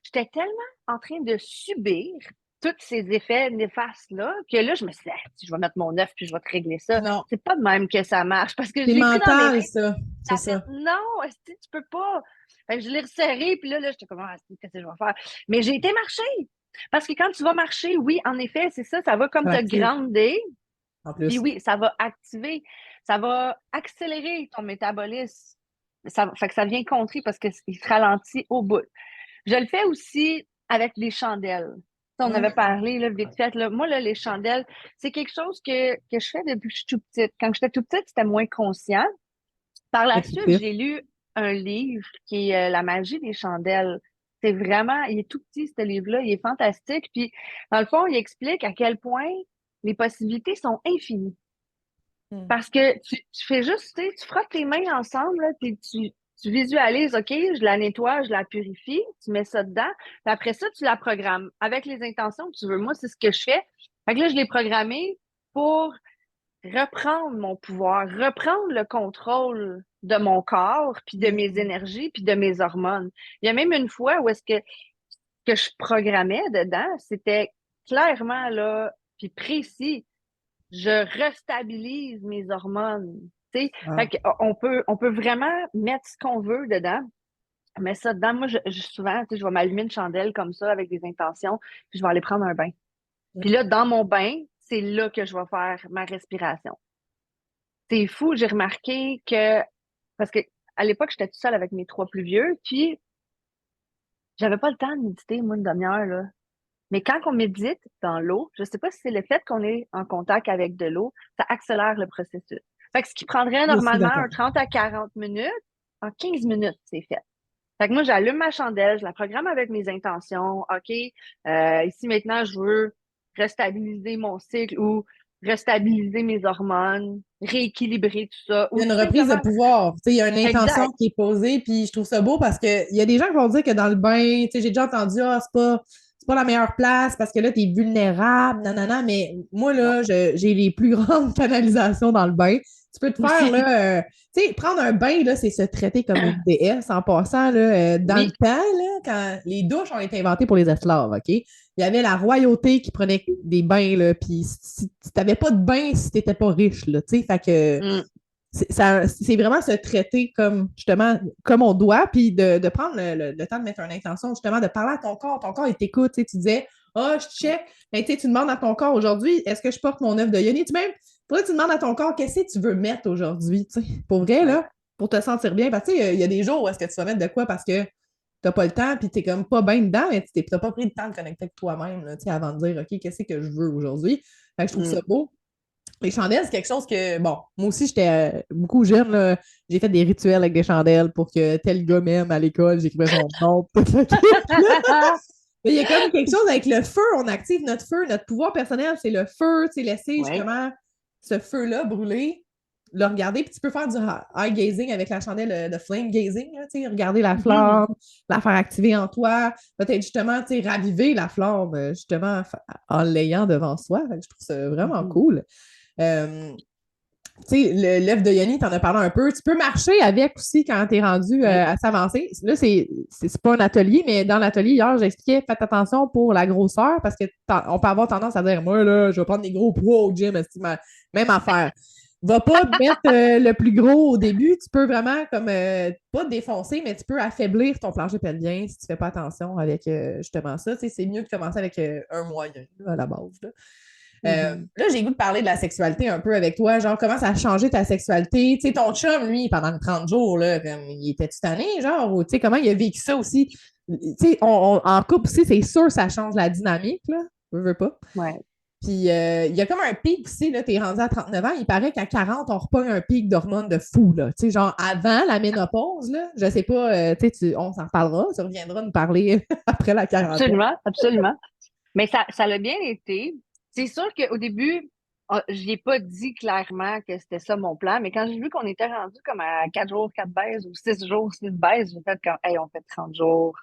j'étais tellement en train de subir tous ces effets néfastes-là, que là, je me suis dit, ah, je vais mettre mon œuf, puis je vais te régler ça. Non, C'est pas de même que ça marche, parce que je c'est l'ai pris dans mes mental, mains, ça. C'est ça a fait, ça. non, est-ce que tu peux pas? Fait que je l'ai resserré, puis là, j'étais comme, ah, qu'est-ce que je vais faire? Mais j'ai été marcher. Parce que quand tu vas marcher, oui, en effet, c'est ça, ça va comme Ça te active, grounder, en puis plus. oui, ça va activer, ça va accélérer ton métabolisme. Ça, fait que ça vient contrer parce qu'il se ralentit au bout. Je le fais aussi avec des chandelles. Ça, on avait Hum, parlé, là, vite fait. Là. Moi, là, les chandelles, c'est quelque chose que je fais depuis que je suis tout petite. Quand j'étais tout petite, c'était moins conscient. Par la suite, intuitif. j'ai lu un livre qui est La magie des chandelles. C'est vraiment, il est tout petit, ce livre-là, il est fantastique. Puis, dans le fond, il explique à quel point les possibilités sont infinies. Hum. Parce que tu fais juste, tu frottes tes mains ensemble, là, puis tu visualises, OK, je la nettoie, je la purifie, tu mets ça dedans, puis après ça, tu la programmes avec les intentions que tu veux. Moi, c'est ce que je fais. Fait que là, je l'ai programmé pour reprendre mon pouvoir, reprendre le contrôle de mon corps, puis de mes Hum. énergies, puis de mes hormones. Il y a même une fois où est-ce que je programmais dedans, c'était clairement là, puis précis, je restabilise mes hormones. Tu sais, fait Wow. que, on peut vraiment mettre ce qu'on veut dedans. Mais ça, dedans, moi, souvent, tu sais, je vais m'allumer une chandelle comme ça avec des intentions, puis je vais aller prendre un bain. Puis là, dans mon bain, c'est là que je vais faire ma respiration. C'est fou, j'ai remarqué que, parce que à l'époque, j'étais toute seule avec mes 3 plus vieux, puis j'avais pas le temps de méditer, moi, une demi-heure, là. Mais quand on médite dans l'eau, je sais pas si c'est le fait qu'on est en contact avec de l'eau, ça accélère le processus. Fait que ce qui prendrait Je suis normalement d'accord. un 30 à 40 minutes, en 15 minutes, c'est fait. Fait que moi, j'allume ma chandelle, je la programme avec mes intentions. OK, ici maintenant, je veux restabiliser mon cycle ou restabiliser mes hormones, rééquilibrer tout ça, Il y ou a une tout reprise de simplement. pouvoir. Tu sais, il y a une intention Exact. qui est posée, puis je trouve ça beau parce qu'il y a des gens qui vont dire que dans le bain, tu sais, j'ai déjà entendu, ah, c'est pas la meilleure place parce que là, tu es vulnérable, nanana, mais moi, Non. là, j'ai les plus grandes canalisations dans le bain. Tu peux te faire, Aussi. là, tu sais, prendre un bain, là, c'est se traiter comme une déesse en passant, là, dans le Oui. temps, là, quand les douches ont été inventées pour les esclaves, OK? Il y avait la royauté qui prenait des bains, là, puis si tu n'avais pas de bain si tu n'étais pas riche, là, tu sais, fait que Mm. c'est vraiment se traiter comme, justement, comme on doit, puis de prendre le temps de mettre une intention, justement, de parler à ton corps, il t'écoute, tu sais, tu disais, ah, je check, ben, tu sais, tu demandes à ton corps aujourd'hui, est-ce que je porte mon œuf de yoni? Tu même, faudrait que tu demandes à ton corps, qu'est-ce que tu veux mettre aujourd'hui, tu sais, pour vrai, Oui. là, pour te sentir bien, parce que, tu sais, il y a des jours où est-ce que tu vas mettre de quoi parce que t'as pas le temps, puis t'es comme pas bien dedans, mais t'as pas pris le temps de connecter avec toi-même, là, tu sais, avant de dire, OK, qu'est-ce que je veux aujourd'hui? Fait que je trouve ça Mm. beau. Les chandelles, c'est quelque chose que, bon, moi aussi, j'étais beaucoup jeune, là. J'ai fait des rituels avec des chandelles pour que tel gars m'aime à l'école, j'écrivais son nom, tout le kit, là. Mais il y a comme quelque chose avec le feu, on active notre feu, notre pouvoir personnel, c'est le feu, tu sais, laisser Oui. justement ce feu-là brûler, le regarder, puis tu peux faire du eye gazing avec la chandelle de flame gazing, là, tu sais, regarder la Mhm. flamme, la faire activer en toi, peut-être justement, tu sais, raviver la flamme, justement, en l'ayant devant soi. Fait que je trouve ça vraiment Mhm. cool. Euh, tu sais, l'œuf de Yoni, t'en as parlé un peu. Tu peux marcher avec aussi quand t'es rendu Oui. à s'avancer. Là, c'est pas un atelier, mais dans l'atelier, hier, j'expliquais, faites attention pour la grosseur parce que on peut avoir tendance à dire, moi, là, je vais prendre des gros poids au gym, même affaire. Va pas mettre le plus gros au début. Tu peux vraiment, comme, pas défoncer, mais tu peux affaiblir ton plancher pelvien si tu fais pas attention avec justement ça. Tu sais, c'est mieux de commencer avec un moyen là, à la base. Là. Mhm. Là, j'ai le goût de parler de la sexualité un peu avec toi. Genre, comment ça a changé ta sexualité? Tu sais, ton chum, lui, pendant 30 jours, là, comme, il était tanné, genre, ou tu sais, comment il a vécu ça aussi? Tu sais, en couple aussi, c'est sûr, ça change la dynamique, là. Je veux pas. Ouais. Puis il y a comme un pic aussi, là, t'es rendu à 39 ans, il paraît qu'à 40, on repogne un pic d'hormones de fou, là. Tu sais, genre avant la ménopause, là, je sais pas, on s'en reparlera, tu reviendras nous parler après la quarantaine. Absolument, absolument. Mais ça l'a bien été. C'est sûr qu'au début, je n'ai pas dit clairement que c'était ça mon plan, mais quand j'ai vu qu'on était rendu comme à 4 jours, 4 baises ou 6 jours, 6 baises, j'ai fait comme, hey, on fait 30 jours.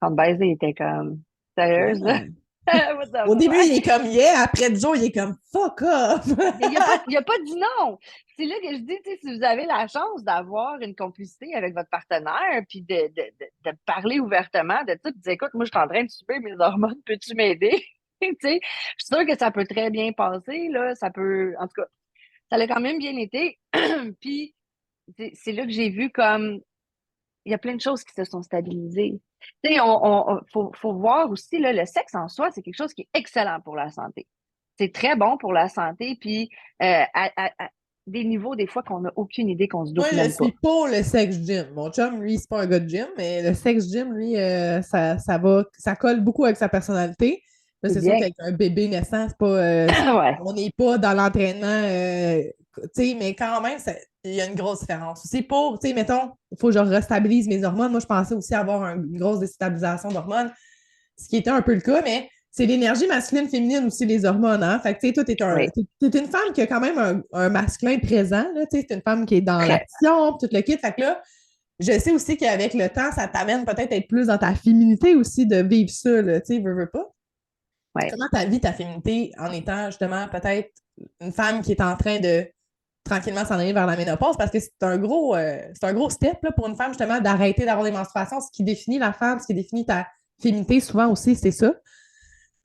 30 baises, il était comme, sérieuse, là? Yeah. What the Au début, il est fuck? comme yeah, après 10 jours, il est comme fuck off. Mais il a pas dit non. C'est là que je dis, tu sais, si vous avez la chance d'avoir une complicité avec votre partenaire, puis de parler ouvertement de ça, puis de dire, écoute, moi, je suis en train de subir mes hormones, peux-tu m'aider? Tu sais, je suis sûre que ça peut très bien passer, là. Ça peut, en tout cas, ça l'a quand même bien été. Puis, c'est là que j'ai vu comme, il y a plein de choses qui se sont stabilisées. Tu sais, faut voir aussi, là, le sexe en soi, c'est quelque chose qui est excellent pour la santé. C'est très bon pour la santé, puis à des niveaux, des fois, qu'on n'a aucune idée, qu'on se Moi, doute je même suis pas. pour le sex gym. Mon chum, lui, c'est pas un gars de gym, mais le sex gym, lui, ça colle beaucoup avec sa personnalité. Là, C'est c'est sûr bien. qu'avec un bébé naissant, Ouais, on n'est pas dans l'entraînement, tu sais, mais quand même, il y a une grosse différence. Aussi pour, tu sais, mettons, il faut que je restabilise mes hormones. Moi, je pensais aussi avoir une grosse déstabilisation d'hormones, ce qui était un peu le cas, mais c'est l'énergie masculine, féminine aussi, les hormones, hein. Fait que, tu sais, toi, oui, t'es une femme qui a quand même un masculin présent, là, tu sais, c'est une femme qui est dans très. l'action, tout le kit. Fait que là, je sais aussi qu'avec le temps, ça t'amène peut-être à être plus dans ta féminité aussi, de vivre ça, là, tu sais, veux pas. Ouais. Comment tu vis ta féminité en étant justement peut-être une femme qui est en train de tranquillement s'en aller vers la ménopause parce que c'est un gros step là, pour une femme justement d'arrêter d'avoir des menstruations. Ce qui définit la femme, ce qui définit ta féminité souvent aussi, c'est ça.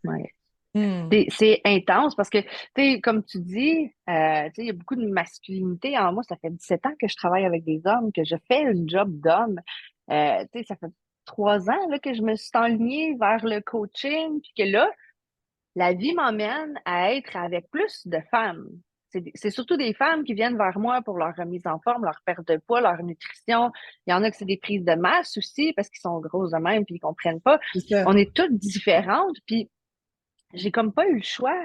Ouais. Hmm. C'est intense parce que, tu sais, comme tu dis, tu sais, il y a beaucoup de masculinité en moi. Ça fait 17 ans que je travaille avec des hommes, que je fais une job d'homme. Tu sais, ça fait 3 ans là, que je me suis enlignée vers le coaching, puis que là, la vie m'emmène à être avec plus de femmes. C'est surtout des femmes qui viennent vers moi pour leur remise en forme, leur perte de poids, leur nutrition. Il y en a que c'est des prises de masse aussi parce qu'ils sont grosses de même puis ils comprennent pas. C'est ça. On est toutes différentes puis j'ai comme pas eu le choix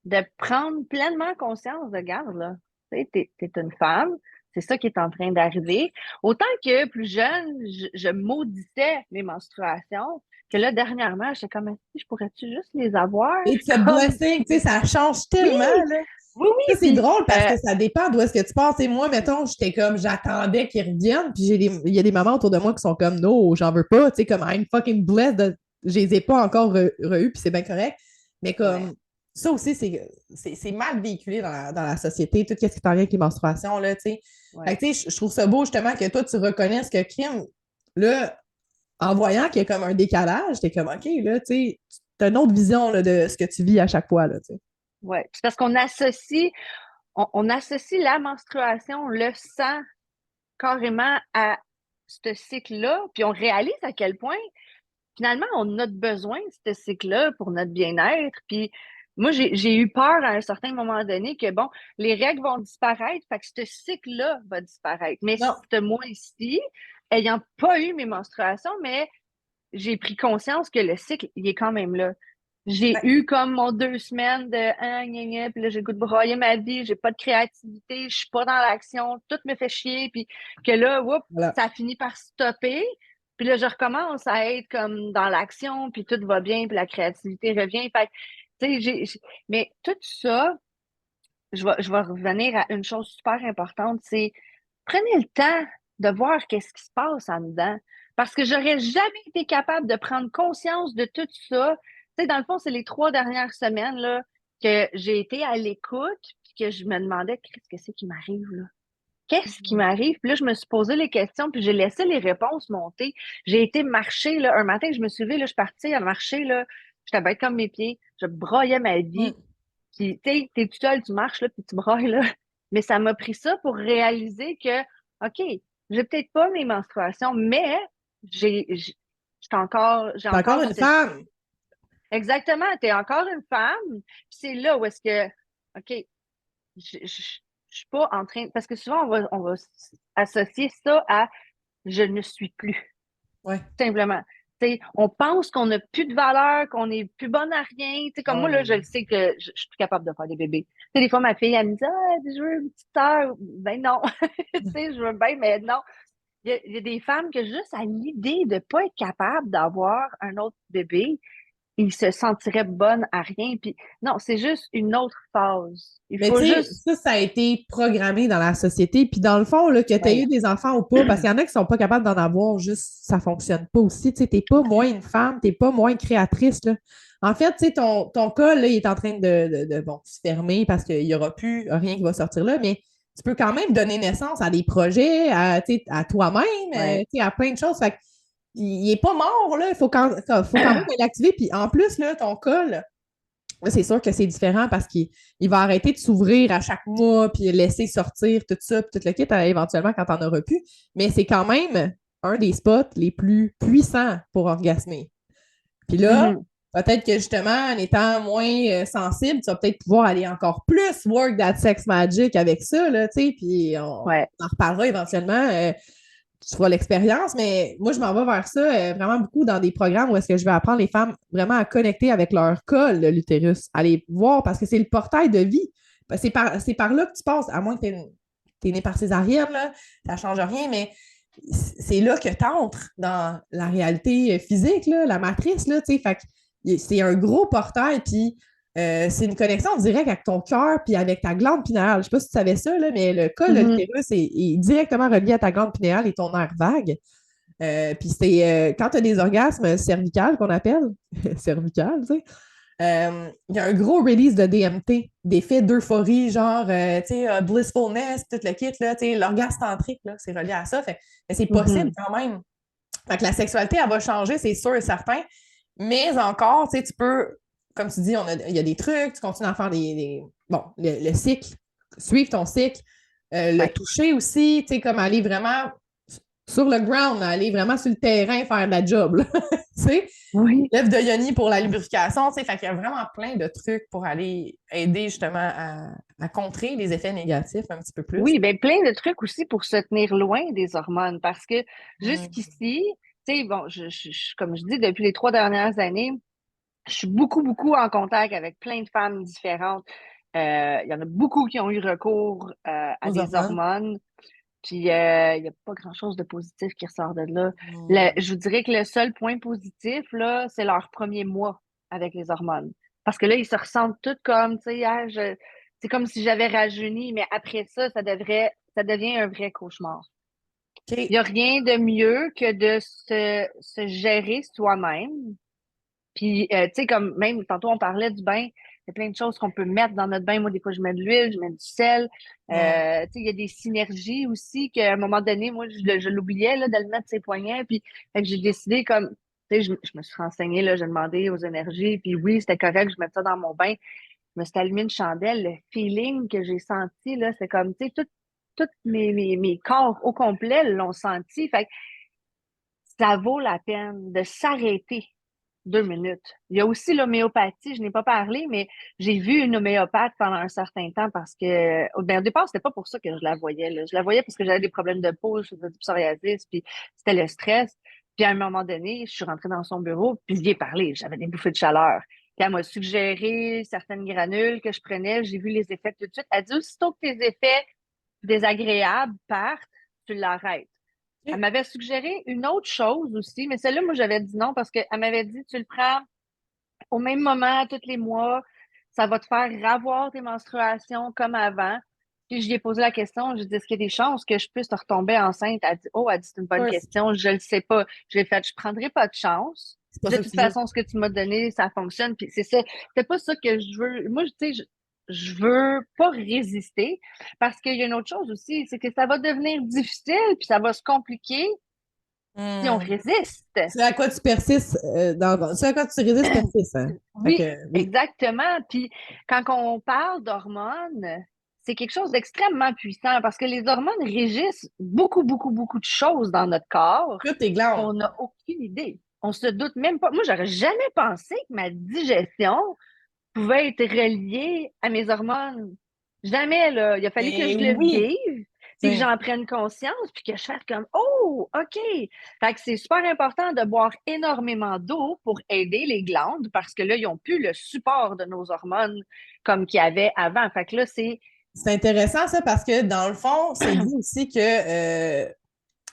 de prendre pleinement conscience de garde, là. Tu sais, t'es une femme, c'est ça qui est en train d'arriver. Autant que plus jeune, je maudissais mes menstruations, que là, dernièrement, j'étais comme, si je pourrais-tu juste les avoir? It's a Comme, blessing, tu sais, ça change oui, tellement, là. oui, Ça, oui, c'est puis, drôle parce que ça dépend d'où est-ce que tu pars. Tu sais, moi, mettons, j'étais comme, j'attendais qu'ils reviennent, puis il y a des mamans autour de moi qui sont comme, no, j'en veux pas, tu sais, comme, I'm fucking blessed, je les ai pas encore re-eu, puis c'est bien correct. Mais ouais, comme, ça aussi, c'est mal véhiculé dans la société, tout ce qui est en lien avec les menstruations, là, tu sais. Fait ouais. que, tu sais, je trouve ça beau, justement, que toi, tu reconnaisses que crime, là, en voyant qu'il y a comme un décalage, t'es comme, OK, là, tu sais, t'as une autre vision, là, de ce que tu vis à chaque fois, là, tu sais. Ouais. C'est parce qu'on associe, on associe la menstruation, le sang, carrément à ce cycle-là, puis on réalise à quel point finalement, on a besoin de ce cycle-là pour notre bien-être. Puis moi, j'ai eu peur à un certain moment donné que, bon, les règles vont disparaître, fait que ce cycle-là va disparaître. Mais Non, ce mois-ci, ayant pas eu mes menstruations, mais j'ai pris conscience que le cycle, il est quand même là. J'ai ouais, eu comme mon 2 semaines de gna, gna, puis là, j'ai le goût de broyer ma vie, j'ai pas de créativité, je suis pas dans l'action, tout me fait chier, puis que là, whoop, voilà. ça finit par stopper. Puis là, je recommence à être comme dans l'action, puis tout va bien, puis la créativité revient. Fait que, tu sais, mais tout ça, je vais revenir à une chose super importante, c'est prenez le temps de voir qu'est-ce qui se passe en dedans. Parce que j'aurais jamais été capable de prendre conscience de tout ça. Tu sais, dans le fond, c'est les 3 dernières semaines là, que j'ai été à l'écoute, puis que je me demandais, qu'est-ce que c'est qui m'arrive là? Qu'est-ce qui m'arrive? Puis là, je me suis posé les questions, puis j'ai laissé les réponses monter. J'ai été marcher, là, un matin, je me suis levée, là, je suis partie à marcher, là, j'étais bête comme mes pieds, je broyais ma vie. Mm. Puis, tu sais, t'es tout seul, tu marches, là, puis tu brailles, là. Mais ça m'a pris ça pour réaliser que, OK, j'ai peut-être pas mes menstruations, mais j'ai T'es encore encore une femme. exactement, t'es encore une femme. Puis c'est là où est-ce que, OK, je suis pas en train, parce que souvent, on va associer ça à je ne suis plus, Ouais. simplement. On pense qu'on n'a plus de valeur, qu'on n'est plus bonne à rien. Comme moi, là, je le sais que je suis plus capable de faire des bébés. Des fois, ma fille, elle me dit, ah, je veux une petite sœur. Ben non. Je veux bien, mais non. Il y a des femmes que juste à l'idée de ne pas être capable d'avoir un autre bébé, ils se sentiraient bonnes à rien. Puis non, c'est juste une autre phase. Il Mais faut tu sais, juste. ça a été programmé dans la société. Puis dans le fond, là, que tu aies Ben, eu des enfants ou pas, parce qu'il y en a qui sont pas capables d'en avoir, juste ça fonctionne pas aussi. Tu sais, t'es pas moins une femme, t'es pas moins créatrice, là. En fait, tu sais, ton cas, là, il est en train bon, se fermer parce qu'il y aura plus rien qui va sortir là, mais tu peux quand même donner naissance à des projets, tu sais, à toi-même, ouais. tu sais, à plein de choses. Fait que, il est pas mort, là. Il faut quand même l'activer. Puis en plus, là, ton cas, là, c'est sûr que c'est différent parce qu'il va arrêter de s'ouvrir à chaque mois puis laisser sortir tout ça, puis tout le kit éventuellement quand t'en auras plus. Mais c'est quand même un des spots les plus puissants pour orgasmer. Puis là, Mhm. peut-être que justement, en étant moins sensible, tu vas peut-être pouvoir aller encore plus work that sex magic avec ça, là, tu sais, puis on Ouais. en reparlera éventuellement. Tu feras l'expérience, mais moi, je m'en vais vers ça vraiment beaucoup dans des programmes où est-ce que je vais apprendre les femmes vraiment à connecter avec leur col, l'utérus, à les voir parce que c'est le portail de vie. C'est par là que tu passes, à moins que tu es né par césarienne, là, ça ne change rien, mais c'est là que tu entres dans la réalité physique, là, la matrice, là, tu sais, fait que c'est un gros portail, puis c'est une connexion directe avec ton cœur puis avec ta glande pinéale. Je ne sais pas si tu savais ça, là, mais le col de Mhm. l'utérus est directement relié à ta glande pinéale et ton nerf vague. Puis c'est quand tu as des orgasmes cervicales qu'on appelle, cervical, tu sais, il y a un gros release de DMT, d'effets d'euphorie, genre, tu sais, blissfulness, tout le kit, là, tu sais, l'orgasme tantrique, là, c'est relié à ça. Mais c'est possible Mhm. quand même. Fait que la sexualité, elle va changer, c'est sûr et certain. Mais encore, tu sais, tu peux, comme tu dis, il y a des trucs, tu continues à faire bon, le cycle, suivre ton cycle, le Ouais. toucher aussi, tu sais, comme aller vraiment sur le ground, aller vraiment sur le terrain faire de la job, là. Tu sais, Oui. lève de yoni pour la lubrification, tu sais, fait qu'il y a vraiment plein de trucs pour aller aider justement à contrer les effets négatifs un petit peu plus. Oui, ben plein de trucs aussi pour se tenir loin des hormones parce que Mm. jusqu'ici, tu sais, bon, comme je dis, depuis les 3 dernières années, je suis beaucoup, beaucoup en contact avec plein de femmes différentes. Il y en a beaucoup qui ont eu recours à Aux des hormones. hormones. Puis, il n'y a pas grand-chose de positif qui ressort de là. Mm. Je vous dirais que le seul point positif, là, c'est leur premier mois avec les hormones. Parce que là, ils se ressentent toutes comme, tu sais, ah, c'est comme si j'avais rajeuni, mais après ça, ça devient un vrai cauchemar. Il n'y a OK. rien de mieux que de se gérer soi-même. Puis, tu sais, comme même tantôt, on parlait du bain. Il y a plein de choses qu'on peut mettre dans notre bain. Moi, des fois, je mets de l'huile, je mets du sel. Mm. Tu sais, il y a des synergies aussi qu'à un moment donné, moi, je l'oubliais là, de le mettre ses poignets. Puis, fait que j'ai décidé comme, tu sais, je me suis renseignée, là, j'ai demandé aux énergies. Puis oui, c'était correct, je mette ça dans mon bain. Je me suis allumé une chandelle. Le feeling que j'ai senti, là, c'est comme, tu sais, tous mes corps au complet l'ont senti. Fait que ça vaut la peine de s'arrêter 2 minutes. Il y a aussi l'homéopathie, je n'ai pas parlé, mais j'ai vu une homéopathe pendant un certain temps parce que, ben, au départ, c'était pas pour ça que je la voyais, là. Je la voyais parce que j'avais des problèmes de peau, je faisais du psoriasis, puis c'était le stress. Puis à un moment donné, je suis rentrée dans son bureau, puis j'y ai parlé, j'avais des bouffées de chaleur. Puis elle m'a suggéré certaines granules que je prenais, j'ai vu les effets tout de suite. Elle dit aussitôt que tes effets désagréables partent, tu l'arrêtes. Elle OK. m'avait suggéré une autre chose aussi, mais celle-là, moi, j'avais dit non parce qu'elle m'avait dit, tu le prends au même moment, tous les mois, ça va te faire revoir tes menstruations comme avant. Puis je lui ai posé la question, je lui ai dit, est-ce qu'il y a des chances que je puisse te retomber enceinte? Elle dit, oh, elle dit, c'est une bonne Ouais, question, je ne le sais pas. Je l'ai fait, je prendrai pas de chance. c'est pas De ça que toute tu veux. façon, ce que tu m'as donné, ça fonctionne. Puis c'est ça, c'est pas ça que je veux. Moi, tu sais, je veux pas résister parce qu'il y a une autre chose aussi, c'est que ça va devenir difficile, puis ça va se compliquer si on Mm. résiste. C'est à quoi tu persistes c'est à quoi tu résistes persiste, hein? Fait Oui, que oui. exactement. Puis quand on parle d'hormones, c'est quelque chose d'extrêmement puissant parce que les hormones régissent beaucoup, beaucoup, beaucoup de choses dans notre corps Toutes tes glandes. qu'on n'a aucune idée. On se doute même pas. Moi, j'aurais jamais pensé que ma digestion pouvait être reliée à mes hormones. Jamais, là. Il a fallu que Et je le oui. vive. puis que j'en prenne conscience, puis que je fasse comme oh, OK. Fait que c'est super important de boire énormément d'eau pour aider les glandes parce que là, ils n'ont plus le support de nos hormones comme qu'il y avait avant. Fait que là, c'est. C'est intéressant ça parce que dans le fond, c'est dit aussi que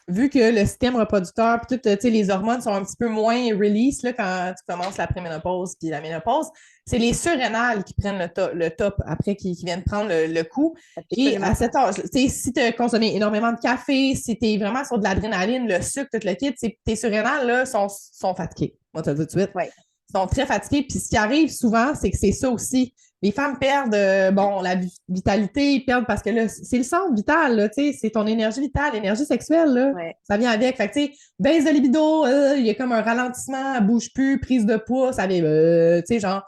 vu que le système reproducteur puis tout, les hormones sont un petit peu moins release là, quand tu commences la préménopause puis la ménopause, c'est les surrénales qui prennent le top après, qui viennent prendre le coup. Et Absolument. à cet âge, si tu as consommé énormément de café, si tu es vraiment sur de l'adrénaline, le sucre, tout le kit, tes surrénales là, sont fatiguées. Moi, te le dis tout de suite. Ouais. Ils sont très fatigués. Puis ce qui arrive souvent, c'est que c'est ça aussi. Les femmes perdent la vitalité, ils perdent parce que là, c'est le centre vital, là, c'est ton énergie vitale, l'énergie sexuelle, là, Ouais. ça vient avec. Fait que, tu sais, baisse de libido, il y a comme un ralentissement, elle bouge plus, prise de poids, ça vient, tu sais, genre,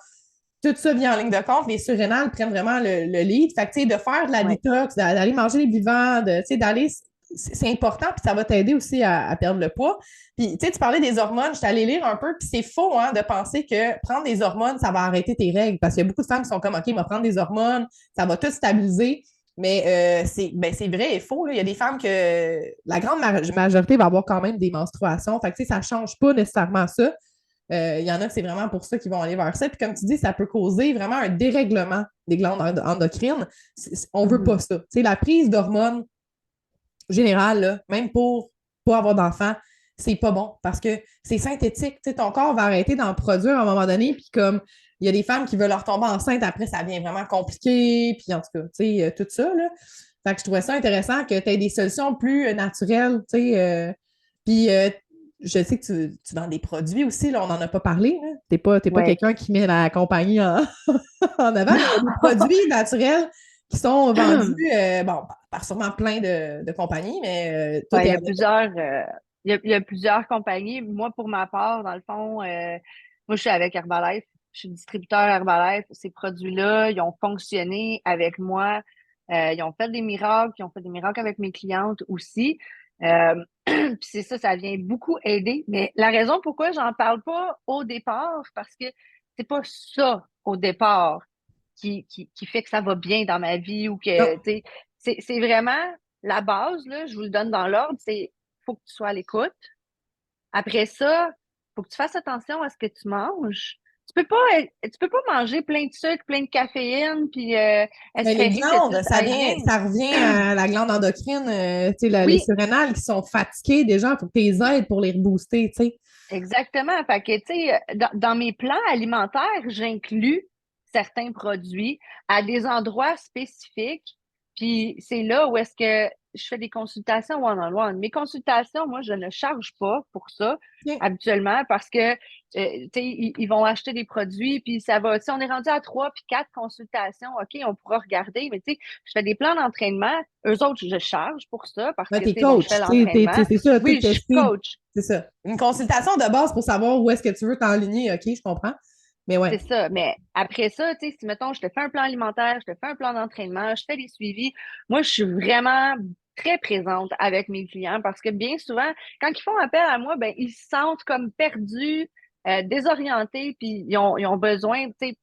tout ça vient en ligne de compte. Les surrénales prennent vraiment le lead. Fait que, tu sais, de faire de la Ouais. détox, d'aller manger les vivants, tu sais, d'aller, c'est important, puis ça va t'aider aussi à perdre le poids. Puis, tu sais, tu parlais des hormones, je suis allée lire un peu, puis c'est faux, hein, de penser que prendre des hormones, ça va arrêter tes règles, parce qu'il y a beaucoup de femmes qui sont comme, OK, on va prendre des hormones, ça va tout stabiliser. Mais c'est vrai et faux. Là. Il y a des femmes que la grande majorité va avoir quand même des menstruations. Fait que, tu sais, ça ne change pas nécessairement ça. Il y en a que c'est vraiment pour ça qu'ils vont aller vers ça. Puis comme tu dis, ça peut causer vraiment un dérèglement des glandes endocrines. On ne veut pas ça. Tu sais, la prise d'hormones générale, là, même pour pas avoir d'enfants, c'est pas bon parce que c'est synthétique. Tu sais, ton corps va arrêter d'en produire à un moment donné. Puis comme il y a des femmes qui veulent leur tomber enceinte, après, ça devient vraiment compliqué. Puis en tout cas, tu sais, tout ça, là. Fait que je trouvais ça intéressant que tu aies des solutions plus naturelles, tu sais. Puis je sais que tu vends des produits aussi, là, on n'en a pas parlé. T'es pas Ouais. quelqu'un qui met la compagnie en avant, mais il y a des produits naturels qui sont vendus, bon, par sûrement plein de compagnies, mais toi, Ouais, t'es il y a avec. plusieurs, il y a plusieurs compagnies. Moi, pour ma part, dans le fond, moi, je suis avec Herbalife. Je suis distributeur Herbalife. Ces produits-là, ils ont fonctionné avec moi. Ils ont fait des miracles. Ils ont fait des miracles avec mes clientes aussi. Puis c'est ça, ça vient beaucoup aider. Mais la raison pourquoi j'en parle pas au départ, parce que c'est pas ça au départ qui fait que ça va bien dans ma vie ou que, Non, tu sais, c'est vraiment la base, là, je vous le donne dans l'ordre, c'est faut que tu sois à l'écoute. Après ça, faut que tu fasses attention à ce que tu manges. Tu peux pas manger plein de sucre, plein de caféine, puis mais les espérer que tout glandes, aille bien. ça revient à la glande endocrine, tu sais, les Oui, surrénales qui sont fatiguées déjà, il faut que tu les aides pour les rebooster, tu sais. exactement. Fait que, tu sais, dans mes plans alimentaires, j'inclus certains produits à des endroits spécifiques. Puis c'est là où est-ce que je fais des consultations one-on-one. Mes consultations, moi, je ne charge pas pour ça OK. habituellement parce que, tu sais, ils vont acheter des produits, puis ça va. Si on est rendu à 3 puis 4 consultations, OK, on pourra regarder. Mais tu sais, je fais des plans d'entraînement. Eux autres, je charge pour ça parce Ouais, que, tu t'es sais, bon, je coach, fais c'est l'entraînement. ça, tu Oui, je suis testé. coach. C'est ça. Une consultation de base pour savoir où est-ce que tu veux t'enligner, OK, je comprends. Mais ouais. C'est ça. Mais après ça, tu sais, si mettons, je te fais un plan alimentaire, je te fais un plan d'entraînement, je fais des suivis, moi, je suis vraiment très présente avec mes clients parce que bien souvent, quand ils font appel à moi, ben, ils se sentent comme perdus, désorientés, puis ils ont besoin, tu sais,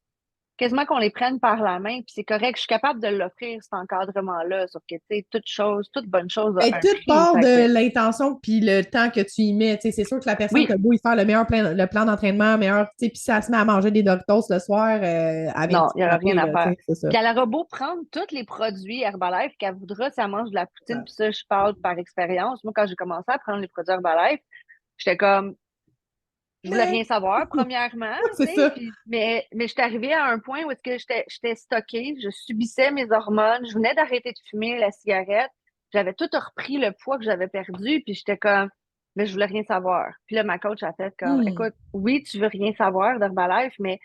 quasiment qu'on les prenne par la main, puis c'est correct, je suis capable de l'offrir, cet encadrement-là, sauf que, tu sais, toute bonne chose a Ben, un tout prix. part Fait que, de l'intention puis le temps que tu y mets. Tu sais, c'est sûr que la personne oui, qui a beau y faire le plan d'entraînement, meilleur, tu sais, puis si elle se met à manger des Doritos le soir, elle vient non, te il n'y aura rien frapper, à là, tu faire. sais, c'est ça. Puis elle aura beau prendre tous les produits Herbalife qu'elle voudra si elle mange de la poutine, puis ça, je parle par expérience. Moi, quand j'ai commencé à prendre les produits Herbalife, j'étais comme, je voulais Mais, rien savoir, premièrement, c'est tu sais, ça. puis, mais j'étais arrivée à un point où est-ce que j'étais stockée, je subissais mes hormones, je venais d'arrêter de fumer la cigarette, j'avais tout repris le poids que j'avais perdu, puis j'étais comme, mais je voulais rien savoir. Puis là, ma coach a fait comme, Hmm. écoute, oui, tu veux rien savoir d'Herbalife, mais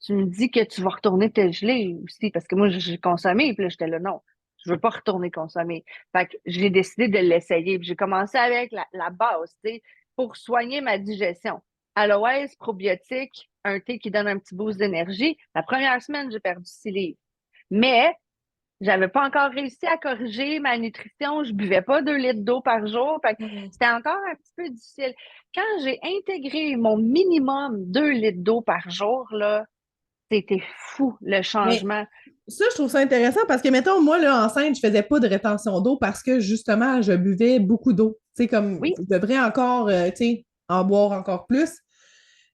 tu me dis que tu vas retourner te geler aussi, parce que moi, j'ai consommé, puis là, j'étais là, non, je veux pas retourner consommer. Fait que j'ai décidé de l'essayer, puis j'ai commencé avec la base, tu sais, pour soigner ma digestion. Aloès, probiotique, un thé qui donne un petit boost d'énergie. La première semaine, j'ai perdu 6 livres. Mais j'avais pas encore réussi à corriger ma nutrition. Je buvais pas 2 litres d'eau par jour. Fait que Hmm. c'était encore un petit peu difficile. Quand j'ai intégré mon minimum 2 litres d'eau par jour, là, C'était fou, le Mais changement. ça, je trouve ça intéressant parce que, mettons, moi, là, enceinte, je faisais pas de rétention d'eau parce que, justement, je buvais beaucoup d'eau. Tu sais, comme, Oui. je devrais encore, tu sais, en boire encore plus.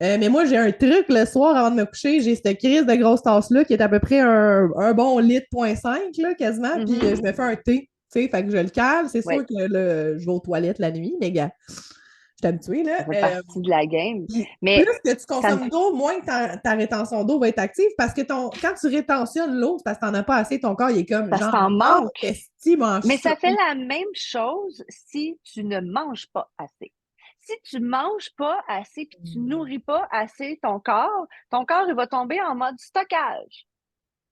Mais moi, j'ai un truc le soir avant de me coucher. J'ai cette crise de grosse tasse-là qui est à peu près un bon litre, point 5, là, quasiment. Puis je Mhm. me fais un thé. Tu sais, fait que je le cale. C'est sûr Oui, que là, je vais aux toilettes la nuit, mais gars, je suis habituée, là. ça fait partie de la game. Puis plus Mais que tu ça me consommes d'eau, moins que ta rétention d'eau va être active parce que quand tu rétentionnes l'eau, c'est parce que tu n'en as pas assez, ton corps il est comme ça genre s'en ah, manque. esti, mange Mais ça. ça fait la même chose si tu ne manges pas assez. Si tu manges pas assez puis tu nourris pas assez ton corps il va tomber en mode stockage.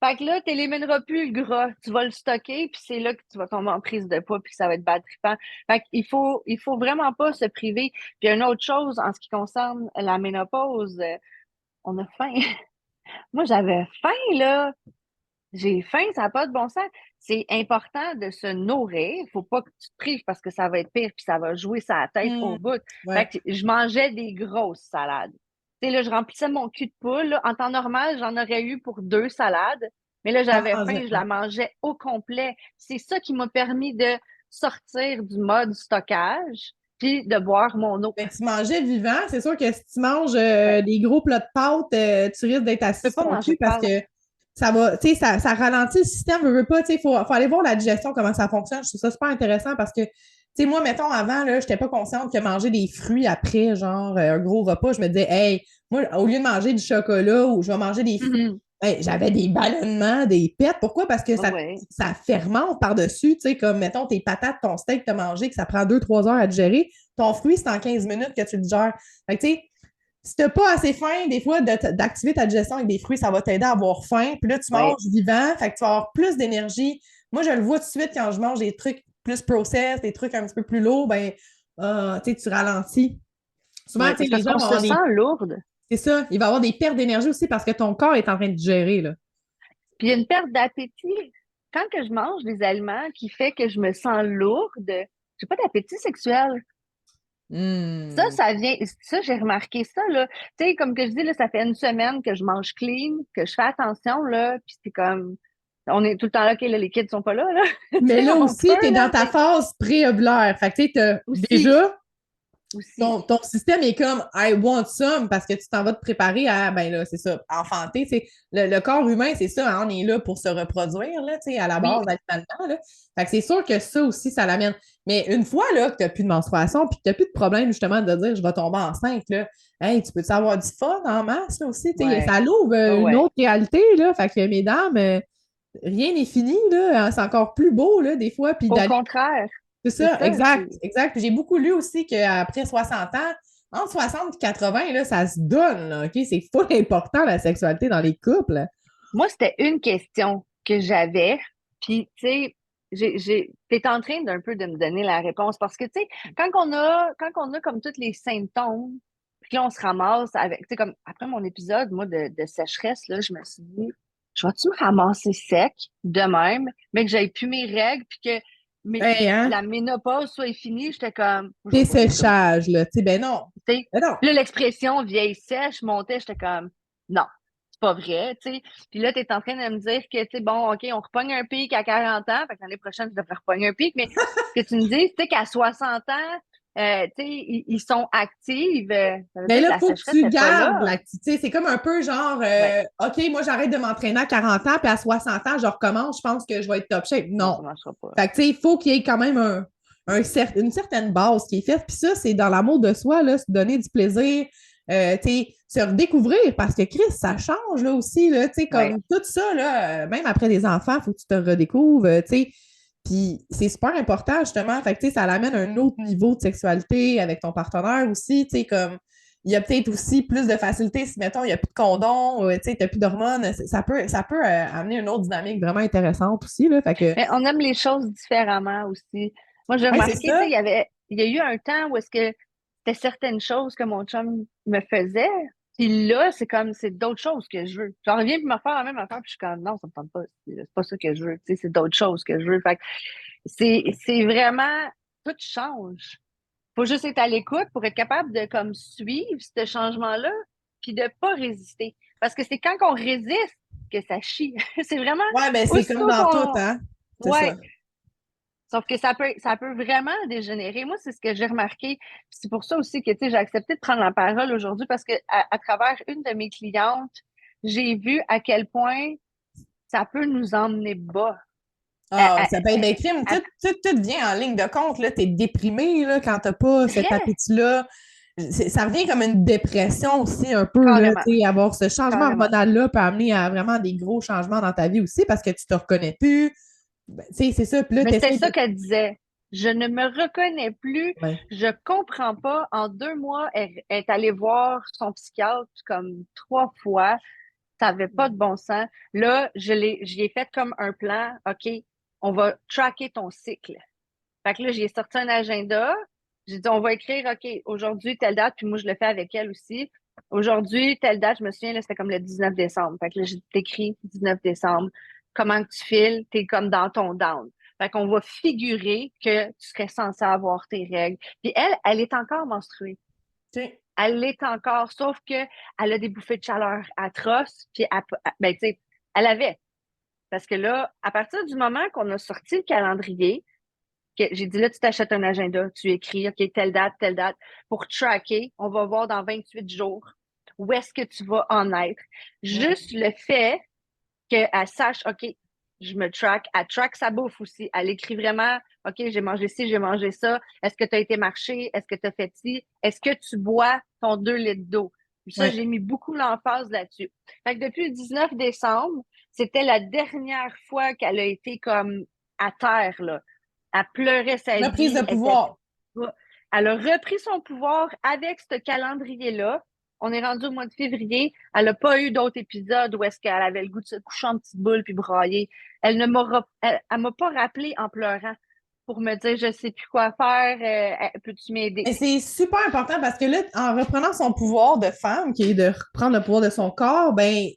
Fait que là, tu n'élimineras plus le gras. Tu vas le stocker, puis c'est là que tu vas tomber en prise de poids, puis ça va être bad trippant. Fait qu'il faut vraiment pas se priver. Puis une autre chose, en ce qui concerne la ménopause, on a faim. Moi, j'avais faim, là. J'ai faim, ça n'a pas de bon sens. C'est important de se nourrir. Faut pas que tu te prives parce que ça va être pire puis ça va jouer sa tête Hmm, au bout. Fait ouais, que je mangeais des grosses salades. Tu sais, là, je remplissais mon cul de poule. Là. En temps normal, j'en aurais eu pour 2 salades. Mais là, t'en j'avais faim, mangeais, je ouais. la mangeais au complet. C'est ça qui m'a permis de sortir du mode stockage puis de boire mon eau. Ben, tu mangeais vivant. C'est sûr que si tu manges Ouais. des gros plats de pâtes, tu risques d'être Je assis peux pas sur ton manger cul de parce pâtes. que ça va, tu sais, ça ralentit le système, veut pas, tu sais, faut aller voir la digestion, comment ça fonctionne. Je trouve ça super intéressant parce que, tu sais, moi, mettons, avant, là, j'étais pas consciente que manger des fruits après, genre, un gros repas, je me disais, hey, moi, au lieu de manger du chocolat ou je vais manger des fruits, Mhm. hey, j'avais des ballonnements, des pets. Pourquoi? Parce que Ouais. ça fermente par-dessus, tu sais, comme, mettons, tes patates, ton steak que tu as mangé, que ça prend 2, 3 heures à digérer. Ton fruit, c'est en 15 minutes que tu le digères. Fait que, tu sais, si t'as pas assez faim, des fois, d'activer ta digestion avec des fruits, ça va t'aider à avoir faim. Puis là, tu Ouais. manges vivant, fait que tu vas avoir plus d'énergie. Moi, je le vois tout de suite quand je mange des trucs plus process, des trucs un petit peu plus lourds, ben, tu sais, tu ralentis. Souvent, Ouais. tu C'est sais, les parce gens qu'on vont se avoir des. sent lourde. C'est ça, il va y avoir des pertes d'énergie aussi parce que ton corps est en train de digérer, là. Puis il y a une perte d'appétit. Quand que je mange des aliments qui fait que je me sens lourde, j'ai pas d'appétit sexuel. Hmm. Ça vient, ça, j'ai remarqué ça, là. Tu sais, comme que je dis, là, ça fait une semaine que je mange clean, que je fais attention, là, puis c'est comme, on est tout le temps là, OK, là, les kids sont pas là, là. Tu Mais sais, là on aussi, tu es peut, dans là, ta phase préovulaire. Fait que tu sais, aussi, déjà, aussi. ton système est comme I want some parce que tu t'en vas te préparer à, ben là, c'est ça, enfanter. Le corps humain, c'est ça, hein, on est là pour se reproduire, là, à la Oui, base, alimentaire. Là. Fait que c'est sûr que ça aussi, ça l'amène. Mais une fois là, que tu n'as plus de menstruation puis que tu n'as plus de problème justement de dire je vais tomber enceinte, là, hey, tu peux-tu avoir du fun en masse là, aussi? ouais, Ça l'ouvre ouais, une ouais. autre réalité. Là. Fait que mesdames, rien n'est fini, là. Hein, c'est encore plus beau, là, des fois, puis Au d'aller contraire, c'est c'est ça, ça, exact, c'est... exact. Puis j'ai beaucoup lu aussi qu'après 60 ans, entre 60 et 80, là, ça se donne, là, OK? C'est full important, la sexualité dans les couples. Moi, c'était une question que j'avais, puis, tu sais, t'es en train d'un peu de me donner la réponse parce que, tu sais, quand on a comme tous les symptômes, puis là, on se ramasse avec, tu sais, comme après mon épisode, moi, de sécheresse, là, je me suis dit, je vais-tu me ramasser sec de même, mais que j'aille plus mes règles, puis que Hey, hein? la ménopause soit finie, j'étais comme, je vais pas vivre comme ça. Desséchage, là. Tu sais, ben non. Tu sais, Ben non. là, l'expression vieille sèche montait, j'étais comme, non, c'est pas vrai, tu sais. Puis là, tu es en train de me dire que, tu sais, bon, OK, on repogne un pic à 40 ans, fait que l'année prochaine, je devrais repogner un pic, mais que tu me dis, tu sais, qu'à 60 ans, tu sais, ils sont actifs, ça veut Mais dire que là, la il faut que sécheresse tu n'est pas gardes là. l'activité. C'est comme un peu genre, Ouais, OK, moi, j'arrête de m'entraîner à 40 ans, puis à 60 ans, je recommence, je pense que je vais être top shape. non, Non. ça marchera pas. Fait que, tu sais, il faut qu'il y ait quand même une certaine base qui est faite. Puis ça, c'est dans l'amour de soi, là, se donner du plaisir, tu sais, se redécouvrir parce que Chris, ça change, là, aussi, là, tu sais, Ouais. comme tout ça, là, même après des enfants, il faut que tu te redécouvres, tu sais. Puis c'est super important, justement. Fait que, tu sais, ça l'amène à un autre niveau de sexualité avec ton partenaire aussi, tu sais, comme il y a peut-être aussi plus de facilité si, mettons, il n'y a plus de condom, tu sais, tu n'as plus d'hormones. Ça peut amener une autre dynamique vraiment intéressante aussi, là. Fait que, Mais on aime les choses différemment aussi. Moi, j'ai ouais, c'est remarqué, tu sais, ça. il y a eu un temps où est-ce que c'était certaines choses que mon chum me faisait. Puis là, c'est comme, c'est d'autres choses que je veux. J'en reviens puis me faire la même affaire, puis je suis comme, non, ça me tente pas. C'est pas ça que je veux. Tu sais, c'est d'autres choses que je veux. Fait que c'est vraiment, tout change. Faut juste être à l'écoute pour être capable de, comme, suivre ce changement-là. puis de pas résister. Parce que c'est quand on résiste que ça chie. C'est vraiment Ouais, ben c'est comme aussitôt dans tout, qu'on... hein? C'est ça. Ouais, sauf que ça peut vraiment dégénérer. Moi, c'est ce que j'ai remarqué. Puis c'est pour ça aussi que, tu sais, j'ai accepté de prendre la parole aujourd'hui parce que à travers une de mes clientes, j'ai vu à quel point ça peut nous emmener bas. À- Ah, à- ça peut être des crimes. à- Tout vient en ligne de compte. Là. T'es déprimé là, quand t'as pas cet très appétit-là. Ça revient comme une dépression aussi un peu, là, carrément, tu sais, avoir ce changement carrément. hormonal-là peut amener à vraiment des gros changements dans ta vie aussi parce que tu te reconnais plus. Ben, tu sais, c'est ça. Puis là, Mais c'était t'essaies de... ça qu'elle disait. Je ne me reconnais plus. Ouais. Je comprends pas. En 2 mois, elle est allée voir son psychiatre comme 3 fois. Ça n'avait pas de bon sens. Là, j'y ai fait comme un plan. OK, on va tracker ton cycle. Fait que là, j'ai sorti un agenda. J'ai dit, on va écrire, OK, aujourd'hui, telle date, puis moi, je le fais avec elle aussi. Aujourd'hui, telle date, je me souviens, là, c'était comme le 19 décembre. Fait que là, j'ai écrit 19 décembre. Comment tu files? T'es comme dans ton down. Fait qu'on va figurer que tu serais censé avoir tes règles. Puis elle est encore menstruée. OK. Elle l'est encore, sauf que elle a des bouffées de chaleur atroces. Puis, ben, tu sais, elle avait. Parce que là, à partir du moment qu'on a sorti le calendrier, j'ai dit là, tu t'achètes un agenda, tu écris, OK, telle date, pour tracker, on va voir dans 28 jours où est-ce que tu vas en être. Juste le fait qu'elle sache, OK, je me track, elle track sa bouffe aussi. Elle écrit vraiment, OK, j'ai mangé ci, j'ai mangé ça. Est-ce que tu as été marcher? Est-ce que tu as fait ci? Est-ce que tu bois ton 2 litres d'eau? Ça, Ouais. j'ai mis beaucoup l'emphase là-dessus. Fait que depuis le 19 décembre, c'était la dernière fois qu'elle a été comme à terre, là. Elle pleurait sa Reprise de vie. pouvoir. Elle a repris son pouvoir avec ce calendrier-là. On est rendu au mois de février. Elle n'a pas eu d'autres épisodes où est-ce qu'elle avait le goût de se coucher en petite boule puis brailler. Elle m'a pas rappelé en pleurant pour me dire je sais plus quoi faire. Peux-tu m'aider? Et c'est super important parce que là, en reprenant son pouvoir de femme, qui est de reprendre le pouvoir de son corps, ben,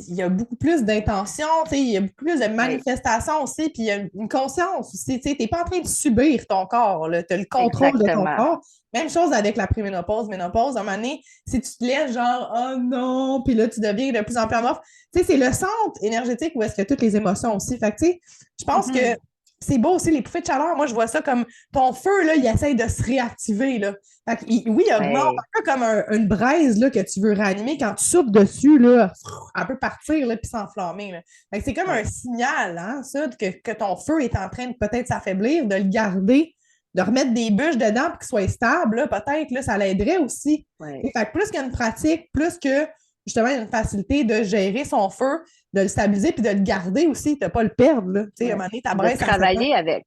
il y a beaucoup plus d'intention, il y a beaucoup plus de Oui, manifestations aussi, puis il y a une conscience aussi. Tu n'es pas en train de subir ton corps, tu as le contrôle de ton exactement. corps. Même chose avec la préménopause, ménopause. À un moment donné, si tu te laisses genre, oh non, puis là, tu deviens de plus en plus amorphe, c'est le centre énergétique où est-ce que toutes les émotions aussi. Fait que, tu sais, je pense que Mhm. c'est beau aussi, les bouffées de chaleur. Moi, je vois ça comme ton feu, là, il essaye de se réactiver, là. Fait que, oui, il augmente Ouais, un peu comme une braise, là, que tu veux réanimer. Quand tu souffles dessus, là, elle peut partir, là, puis s'enflammer, là. Fait que c'est comme un ouais, signal, hein, ça, que ton feu est en train de peut-être s'affaiblir, de le garder, de remettre des bûches dedans pour qu'il soit stable, là, peut-être, là, ça l'aiderait aussi. Et ouais. fait que plus qu'il y a une pratique, plus que, justement, il y a une facilité de gérer son feu, de le stabiliser, puis de le garder aussi, de ne pas le perdre, là. Tu sais, à un Ouais. moment donné, ta De braise, ça s'éteint. travailler avec.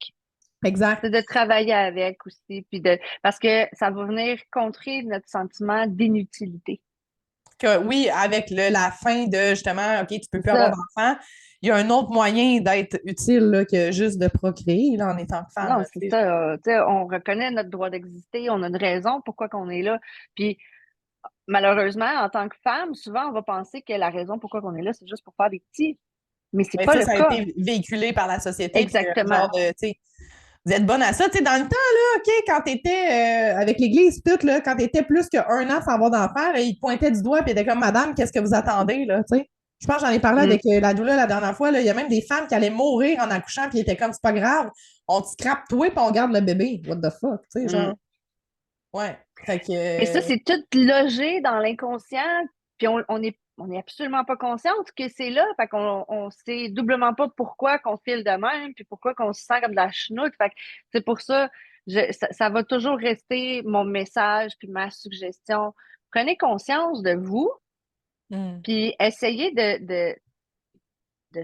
Exact. C'est de travailler avec aussi, parce que ça va venir contrer notre sentiment d'inutilité. Que oui, avec la fin de justement, OK, tu peux C'est plus avoir ça. d'enfant, il y a un autre moyen d'être utile là, que juste de procréer là, en étant femme. Non, Là, c'est tu sais. ça. Tu sais, on reconnaît notre droit d'exister, on a une raison pourquoi qu'on est là. Puis malheureusement, en tant que femme, souvent on va penser que la raison pourquoi qu'on est là, c'est juste pour faire des petits. Mais c'est Mais pas le ça a cas. été véhiculé par la société, puis Exactement. genre de, tu sais, vous êtes bonne à ça. Tu sais, dans le temps, là, OK, quand tu étais avec l'Église, tout, là, quand tu étais plus qu'un an sans avoir d'enfant, là, ils te pointaient du doigt, puis ils étaient comme, Madame, qu'est-ce que vous attendez, là, tu sais? Je pense que j'en ai parlé Mm. avec la doula la dernière fois. Là. Il y a même des femmes qui allaient mourir en accouchant, puis ils étaient comme, c'est pas grave, on te scrape toi, puis on garde le bébé. What the fuck, tu sais, genre. Mm. Ouais. Fait Et ça, que, c'est tout logé dans l'inconscient, puis on est absolument pas consciente que c'est là. Fait qu'on on sait doublement pas pourquoi qu'on file de même, puis pourquoi qu'on se sent comme de la chenoute. Fait que c'est pour ça, ça va toujours rester mon message, puis ma suggestion. Prenez conscience de vous, hmm. puis essayez de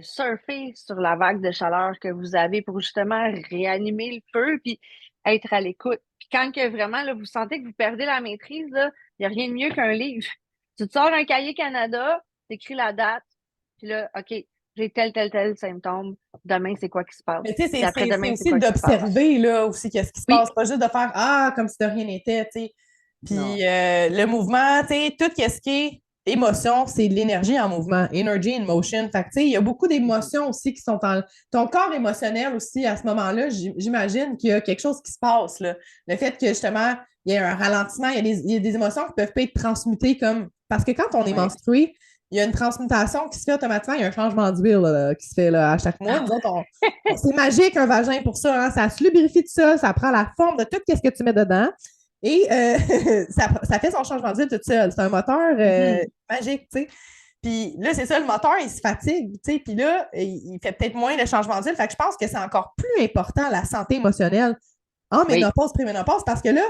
surfer sur la vague de chaleur que vous avez pour justement réanimer le feu, puis être à l'écoute. Puis quand que vraiment là, vous sentez que vous perdez la maîtrise, il n'y a rien de mieux qu'un livre. Tu te sors un cahier Canada, tu écris la date, puis là, OK, j'ai tel symptôme. Demain, c'est quoi qui se passe? Mais tu sais, Puis c'est après-demain, c'est aussi quoi qui se passe? d'observer là aussi qu'est-ce qui se Oui, passe, pas juste de faire ah comme si de rien n'était, tu sais. non, Puis le mouvement, tu sais, tout ce qui est émotion, c'est de l'énergie en mouvement, energy in motion. Fait que tu sais, il y a beaucoup d'émotions aussi qui sont en ton corps émotionnel aussi à ce moment-là, j'imagine qu'il y a quelque chose qui se passe là. Le fait que justement il y a un ralentissement, il y a des émotions qui peuvent pas être transmutées comme Parce que quand on est Ouais. menstrué, il y a une transmutation qui se fait automatiquement, il y a un changement d'huile là, qui se fait là, à chaque mois. Nous autres, c'est magique un vagin pour ça, hein. Ça se lubrifie de ça prend la forme de tout ce que tu mets dedans. Et ça fait son changement d'huile tout seul. C'est un moteur Mhm. magique, tu sais. Puis là, c'est ça, le moteur, il se fatigue, tu sais. Puis là, il fait peut-être moins le changement d'huile. Fait que je pense que c'est encore plus important, la santé émotionnelle en Oui. ménopause, préménopause, parce que là,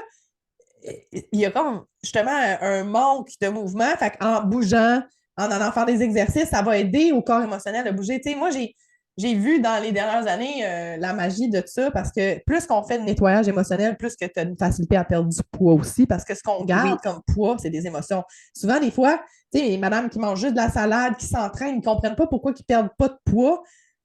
il y a comme justement un manque de mouvement. Fait qu'en bougeant, en allant faire des exercices, ça va aider au corps émotionnel de bouger. Tu sais, moi, j'ai vu dans les dernières années la magie de tout ça parce que plus qu'on fait de nettoyage émotionnel, plus que tu as une facilité à perdre du poids aussi parce que ce qu'on garde Oui. comme poids, c'est des émotions. Souvent, des fois, tu sais, les madames qui mangent juste de la salade, qui s'entraînent, ils ne comprennent pas pourquoi ils ne perdent pas de poids.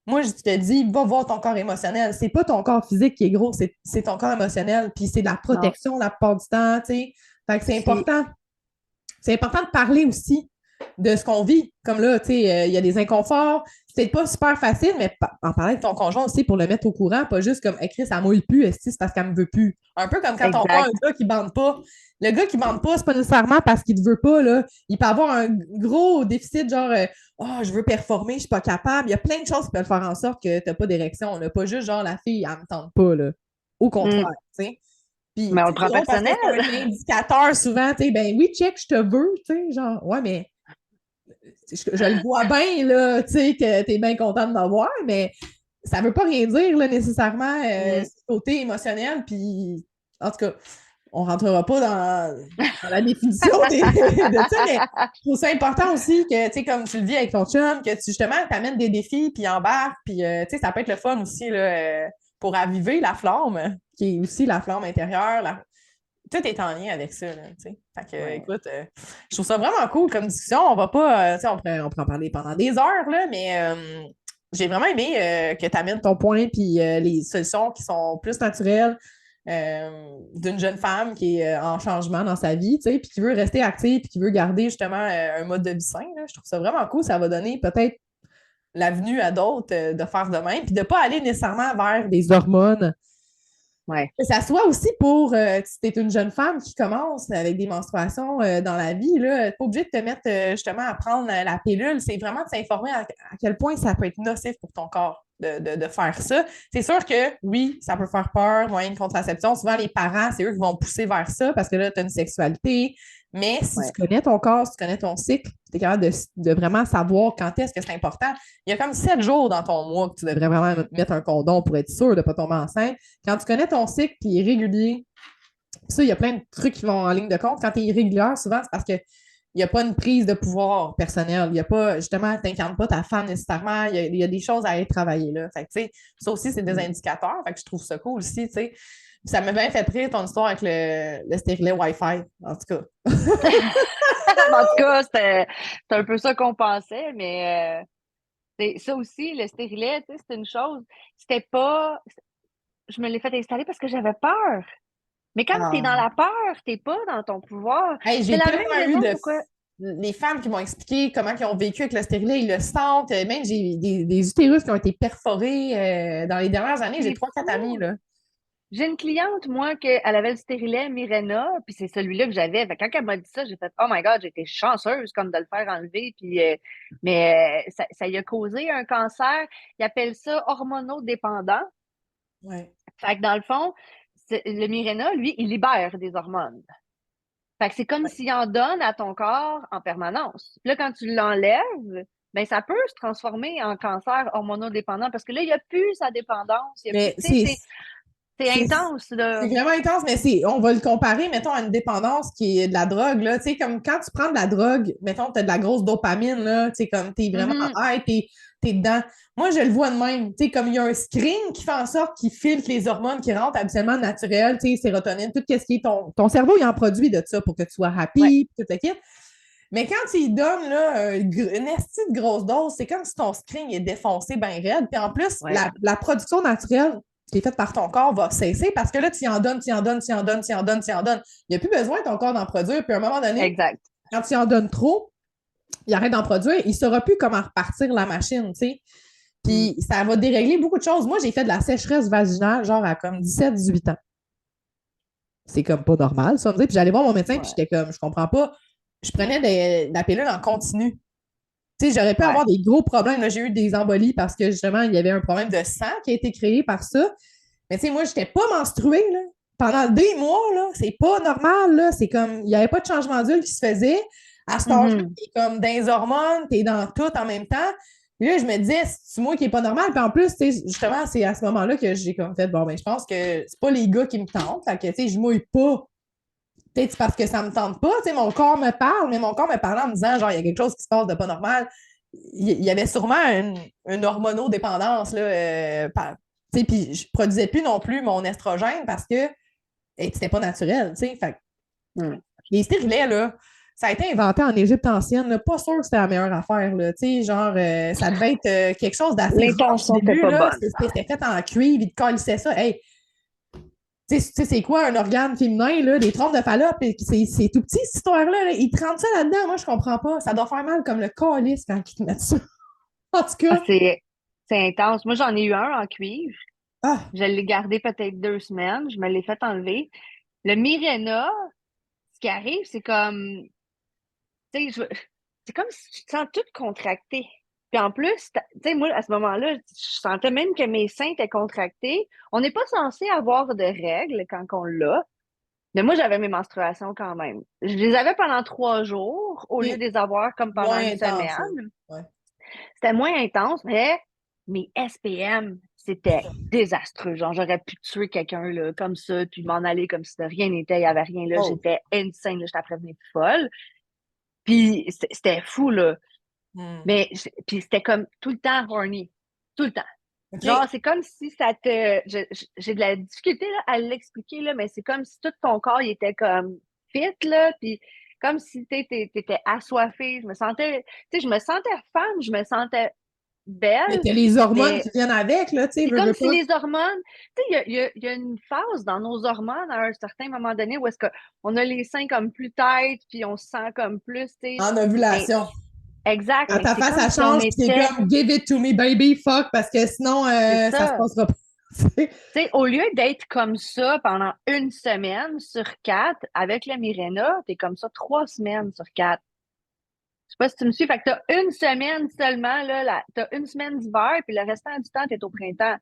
Moi, je te dis, va voir ton corps émotionnel. C'est pas ton corps physique qui est gros, c'est ton corps émotionnel. Puis c'est de la Non. protection la plupart du temps, tu sais. Fait que c'est C'est important. C'est important de parler aussi de ce qu'on vit. Comme là, tu sais, il y a des inconforts. C'est peut-être pas super facile, mais en parler avec ton conjoint aussi pour le mettre au courant, pas juste comme écrire ça mouille plus, c'est parce qu'elle me veut plus. Un peu comme quand on voit un exact. gars qui bande pas. Le gars qui bande pas, c'est pas nécessairement parce qu'il te veut pas, là. Il peut avoir un gros déficit, genre, oh, je veux performer, je suis pas capable. Il y a plein de choses qui peuvent faire en sorte que t'as pas d'érection, là. Pas juste genre la fille, elle me tente pas, là. Au contraire, Mm. tu sais. Puis, Mais on le tu sais, c'est prend drôle parce que personnel. c'est un indicateur souvent, tu sais, ben oui, check, je te veux, tu sais, genre, ouais, mais je le vois bien, là, tu sais, que t'es bien content de m'avoir, mais ça veut pas rien dire, là, nécessairement, Mm. ce côté émotionnel, puis en tout cas, on rentrera pas dans la définition de ça, mais je trouve ça important aussi que, tu sais, comme tu le vis avec ton chum, que tu, justement, t'amènes des défis, puis embarques, puis, tu sais, ça peut être le fun aussi, là, pour aviver la flamme, qui est aussi la flamme intérieure, tout est en lien avec ça, là, tu sais. Fait que, Ouais. écoute, je trouve ça vraiment cool comme discussion. On va pas, tu sais, on pourrait en parler pendant des heures, là, mais j'ai vraiment aimé que tu amènes ton point puis les solutions qui sont plus naturelles d'une jeune femme qui est en changement dans sa vie, tu sais, puis qui veut rester active puis qui veut garder justement un mode de vie sain, là. Je trouve ça vraiment cool. Ça va donner peut-être l'avenue à d'autres de faire de même puis de pas aller nécessairement vers des hormones Ouais. que ça soit aussi pour, si tu es une jeune femme qui commence avec des menstruations dans la vie, là, pas obligé de te mettre justement à prendre la pilule. C'est vraiment de s'informer à quel point ça peut être nocif pour ton corps de faire ça. C'est sûr que oui, ça peut faire peur, moyen de contraception. Souvent, les parents, c'est eux qui vont pousser vers ça parce que là, tu as une sexualité. Mais si tu Ouais. connais ton corps, si tu connais ton cycle, tu es capable de vraiment savoir quand est-ce que c'est important. Il y a comme 7 jours dans ton mois que tu devrais vraiment mettre un condom pour être sûr de ne pas tomber enceinte. Quand tu connais ton cycle puis il est régulier, ça, il y a plein de trucs qui vont en ligne de compte. Quand tu es irrégulière, souvent, c'est parce que il n'y a pas une prise de pouvoir personnel. Il n'y a pas, justement, tu n'incarnes pas ta femme nécessairement. Il y a des choses à aller travailler là. Fait que, tu sais, ça aussi, c'est des Mm. indicateurs. Fait que je trouve ça cool aussi, tu sais. Ça m'a bien fait rire ton histoire avec le stérilet Wi-Fi, en tout cas. En tout cas, c'est un peu ça qu'on pensait, mais ça aussi, le stérilet, tu sais, c'est une chose. C'était pas. Je me l'ai fait installer parce que j'avais peur. Mais quand t'es dans Ah. la peur, t'es pas dans ton pouvoir. Hey, C'est j'ai la même tellement eu raison pourquoi. les femmes qui m'ont expliqué comment ils ont vécu avec le stérilet, ils le sentent. Même j'ai des utérus qui ont été perforés dans les dernières années. J'ai C'est trois, quatre amis, fou. là. J'ai une cliente, moi, elle avait le stérilet Mirena, puis c'est celui-là que j'avais. Fait que quand elle m'a dit ça, j'ai fait Oh my God, j'étais chanceuse comme de le faire enlever. Puis, mais ça lui a causé un cancer. Ils appellent ça hormonodépendant. Ouais. Fait que dans le fond, le Mirena, lui, il libère des hormones. Fait que c'est comme Ouais. s'il en donne à ton corps en permanence. Puis là, quand tu l'enlèves, ben ça peut se transformer en cancer hormonodépendant parce que là, il n'y a plus sa dépendance. Il y a plus, Mais tu sais, c'est c'est intense, là. c'est vraiment intense, mais on va le comparer, mettons, à une dépendance qui est de la drogue, là. Tu sais, comme quand tu prends de la drogue, mettons, tu as de la grosse dopamine, là. Tu sais, comme t'es vraiment Mhm. high, t'es dedans. Moi, je le vois de même. Tu sais, comme il y a un screen qui fait en sorte qu'il filtre les hormones qui rentrent habituellement naturelles, tu sais, sérotonine, tout ce qui est ton cerveau, il en produit de ça pour que tu sois Ouais, happy, tout le kit. Mais quand tu lui donnes là, une esti de grosse dose, c'est comme si ton screen est défoncé bien raide. Puis en plus, ouais, la production naturelle qui est faite par ton corps va cesser parce que là, tu en donnes, tu en donnes, tu en donnes, tu en donnes, tu en donnes. Il n'y a plus besoin, ton corps, d'en produire. Puis à un moment donné, exact. quand tu en donnes trop, il arrête d'en produire. Il ne saura plus comment repartir la machine, tu sais. Mm. Puis ça va dérégler beaucoup de choses. Moi, j'ai fait de la sécheresse vaginale, genre à comme 17, 18 ans. C'est comme pas normal, ça. Puis j'allais voir mon médecin, puis Ouais. j'étais comme, je comprends pas. je prenais de la pilule en continu. Tu sais, j'aurais pu Ouais. avoir des gros problèmes. Là, j'ai eu des embolies parce que justement, il y avait un problème de sang qui a été créé par ça. Mais tu sais, moi, je n'étais pas menstruée, là. Pendant des mois, là, c'est pas normal, là. C'est comme, il n'y avait pas de changement d'huile qui se faisait. À cet âge-là, Mhm. t'es comme dans les hormones, t'es dans tout en même temps. Et là, je me disais, c'est moi qui est pas normal. Puis en plus, tu sais, justement, c'est à ce moment-là que j'ai comme fait, bon, ben, je pense que c'est pas les gars qui me tentent. Fait que, tu sais, je mouille pas. Peut-être c'est parce que ça me tente pas. Tu sais, mon corps me parle, mais mon corps me parlait en me disant, genre, il y a quelque chose qui se passe de pas normal. Il y avait sûrement une hormonodépendance, là, tu sais, puis je produisais plus non plus mon estrogène parce que c'était pas naturel, tu sais. Fait Mm. les stérilets, là, ça a été inventé en Égypte ancienne, là, pas sûr que c'était la meilleure affaire, là, tu sais, genre, ça devait être quelque chose d'assez rough au L'intention n'était début, pas là, bonne. c'était fait en cuivre, ils te calissaient ça, hey, tu sais, c'est quoi un organe féminin, là, des trompes de Fallope, c'est tout petit, cette histoire-là, là. Ils te rentrent ça là-dedans, moi, je comprends pas, ça doit faire mal comme le calice quand ils te mettent ça, en tout Ah, cas, c'est intense. Moi, j'en ai eu un en cuivre. ah, Je l'ai gardé peut-être 2 semaines. Je me l'ai fait enlever. Le Mirena, ce qui arrive, c'est comme, tu sais, c'est comme si tu te sens toute contractée. Puis en plus, tu sais, moi, à ce moment-là, je sentais même que mes seins étaient contractés. On n'est pas censé avoir de règles quand on l'a. Mais moi, j'avais mes menstruations quand même. Je les avais pendant 3 jours au lieu de c'est les avoir comme pendant moins une intense, là. semaine. Ouais. C'était moins intense, mais mes SPM, c'était désastreux. Genre, j'aurais pu tuer quelqu'un là, comme ça, puis m'en aller comme si de rien n'était, il n'y avait rien là. Oh. J'étais insane, là, j'étais après venir folle. Puis c'était fou, là. Hmm. Mais puis c'était comme tout le temps horny. Tout le temps. Genre, OK. c'est comme si ça te. J'ai de la difficulté là, à l'expliquer, là, mais c'est comme si tout ton corps il était comme fit, là, puis comme si t'étais assoiffé. Je me sentais. Tu sais, je me sentais femme, je me sentais Mais belle. t'as les hormones J'étais. qui viennent avec, là, tu sais, C'est veux, comme veux si pas. les hormones. Tu sais, il y a une phase dans nos hormones à un certain moment donné où est-ce qu'on a les seins comme plus têtes, puis on se sent comme plus, tu sais. En Mais ovulation. exact, Quand mais ta c'est face, comme ça si on change, puis t'es était. comme give it to me, baby, fuck, parce que sinon, C'est ça se ça. passera pas. Tu sais, au lieu d'être comme ça pendant une semaine sur 4, avec la Mirena, t'es comme ça 3 semaines sur 4. Je sais pas si tu me suis. Fait que t'as une semaine seulement, là, t'as une semaine d'hiver, puis le restant du temps, t'es au printemps.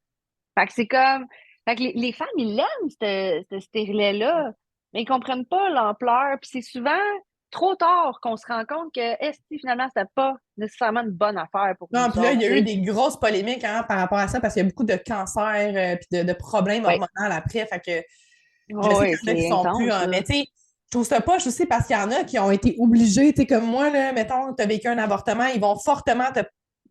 Fait que c'est comme. Fait que les femmes, ils l'aiment, ce stérilet-là, mais ils comprennent pas l'ampleur. Puis c'est souvent trop tard qu'on se rend compte que, est-ce finalement, c'était pas nécessairement une bonne affaire pour Non, nous puis là, il autres, y a tu eu sais. des grosses polémiques hein, par rapport à ça, parce qu'il y a beaucoup de cancers puis de problèmes Oui. hormonaux après. Fait que je Oh, sais qu'il oui, y en a qui c'est sont plus, intense, hein, là. mais tu sais, je trouve ça poche aussi parce qu'il y en a qui ont été obligés, tu sais, comme moi, là, mettons, tu as vécu un avortement, ils vont fortement te.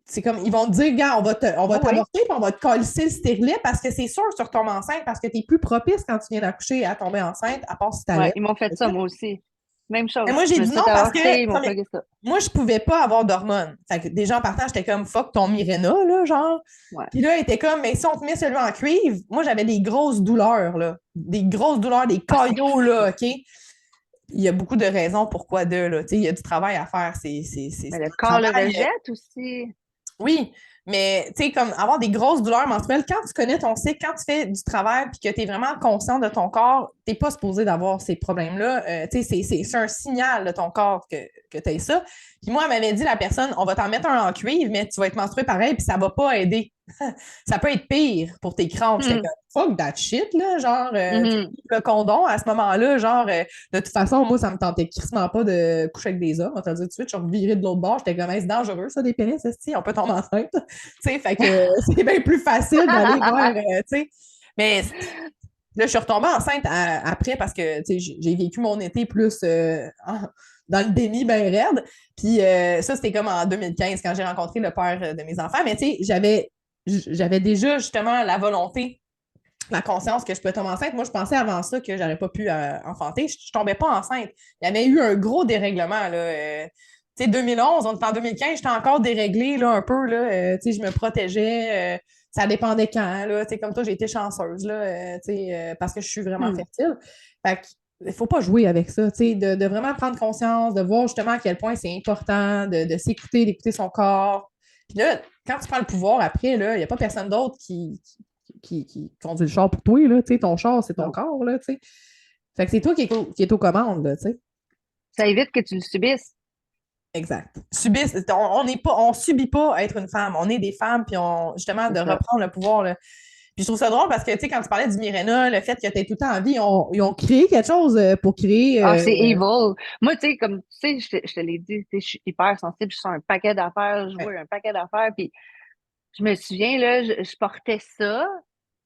C'est comme, ils vont te dire, gars, on va Oh, oui. t'avorter, puis on va te colisser le stérilet parce que c'est sûr sur ton enceinte, parce que tu es plus propice quand tu viens d'accoucher à tomber enceinte, à part si tu Ouais, allaites. ils m'ont fait ça, moi aussi. Même Mais chose. moi, Je j'ai me dit suis non fait parce que avorter, ils m'ont plugué ça. moi, je pouvais pas avoir d'hormones. Fait que déjà en partant, j'étais comme fuck ton Mirena, là, genre. Ouais. Puis là, il était comme, mais si on te met celui en cuivre, moi, j'avais des grosses douleurs, là. Des grosses douleurs, des Ah, c'était caillots, fou. là, OK? Il y a beaucoup de raisons pourquoi de, là. Tu sais, il y a du travail à faire. Mais C'est le un corps le travail. rejette aussi. Oui, mais tu sais, comme avoir des grosses douleurs menstruelles, quand tu connais ton cycle, quand tu fais du travail puis que tu es vraiment conscient de ton corps, tu n'es pas supposé d'avoir ces problèmes-là. Tu sais, c'est un signal de ton corps que tu as ça. Puis moi, elle m'avait dit, la personne, on va t'en mettre un en cuivre, mais tu vas être menstrué pareil, puis ça va pas aider. Ça peut être pire pour tes crampes. J'étais Hmm. comme, fuck that shit, là. Genre, tu sais, Mhm. le condom, à ce moment-là, genre, de toute façon, moi, ça me tentait crissement pas de coucher avec des hommes. On t'a dit tout de suite, je suis revirée de l'autre bord. J'étais comme, hey, c'est dangereux, ça, des pénis, on peut tomber enceinte. Tu sais, fait que c'est bien plus facile d'aller vers, tu sais. Mais là, je suis retombée enceinte après parce que, tu sais, j'ai vécu mon été plus dans le déni bien raide. Puis ça, c'était comme en 2015 quand j'ai rencontré le père de mes enfants. Mais tu sais, j'avais déjà justement la volonté, la conscience que je peux tomber enceinte. Moi, je pensais avant ça que j'aurais pas pu enfanter. Je tombais pas enceinte. Il y avait eu un gros dérèglement, là. Tu sais, 2011, on est en 2015, j'étais encore déréglée, là, un peu, là. Tu sais, je me protégeais. Ça dépendait quand, là. Tu sais, comme toi, j'ai été chanceuse, là, tu sais, parce que je suis vraiment Hmm. fertile. Fait il faut pas jouer avec ça, tu sais, de vraiment prendre conscience, de voir justement à quel point c'est important, de s'écouter, d'écouter son corps. Puis là, quand tu prends le pouvoir après, là, il n'y a pas personne d'autre qui conduit le char pour toi, là, tu sais, ton char, c'est ton Non. corps, là, tu sais. Fait que c'est toi qui est aux commandes, là, tu sais. Ça évite que tu le subisses. Exact. On n'est pas, on subit pas être une femme. On est des femmes, puis justement, C'est de ça. reprendre le pouvoir, là. Puis je trouve ça drôle parce que, tu sais, quand tu parlais du Mirena, le fait que tu aies tout le temps envie, ils ont créé quelque chose pour créer. Ah, c'est evil. Moi, tu sais, comme tu sais, je te l'ai dit, tu sais, je suis hyper sensible, je suis sur un paquet d'affaires, je vois un paquet d'affaires, puis je me souviens, là, je portais ça,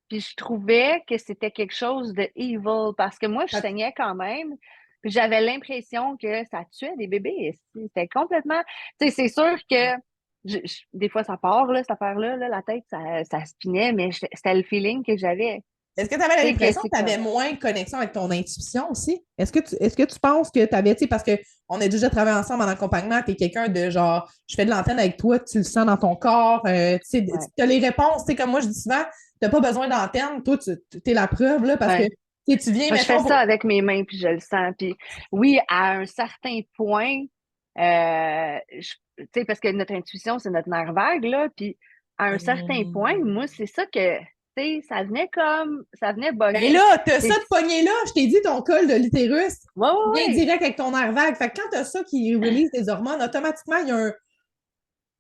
puis je trouvais que c'était quelque chose de evil, parce que moi, je saignais quand même, puis j'avais l'impression que ça tuait des bébés. C'était complètement... Tu sais, c'est sûr que des fois, ça part, là, cette affaire-là, là, la tête, ça spinait, mais c'était le feeling que j'avais. Est-ce que tu avais Tu sais, que l'impression que c'est tu avais comme... moins de connexion avec ton intuition aussi? Est-ce que tu penses que tu avais, tu sais, parce qu'on a déjà travaillé ensemble en accompagnement, tu es quelqu'un de genre, je fais de l'antenne avec toi, tu le sens dans ton corps, tu Ouais. as les réponses, tu sais, comme moi je dis souvent, tu n'as pas besoin d'antenne, toi, tu es la preuve, là, parce que Ouais. tu viens, Moi, je fais mettons, ça avec mes mains, puis je le sens. Puis oui, à un certain point, tu sais, parce que notre intuition, c'est notre nerf vague, là. Puis à un certain point, Hum. moi, c'est ça que, tu sais, ça venait Ben bugger. là, t'as ça C'est, de pogné-là, je t'ai dit, ton col de l'utérus ouais, vient ouais, ouais. direct avec ton nerf vague. Fait que quand t'as ça qui release des hormones, automatiquement,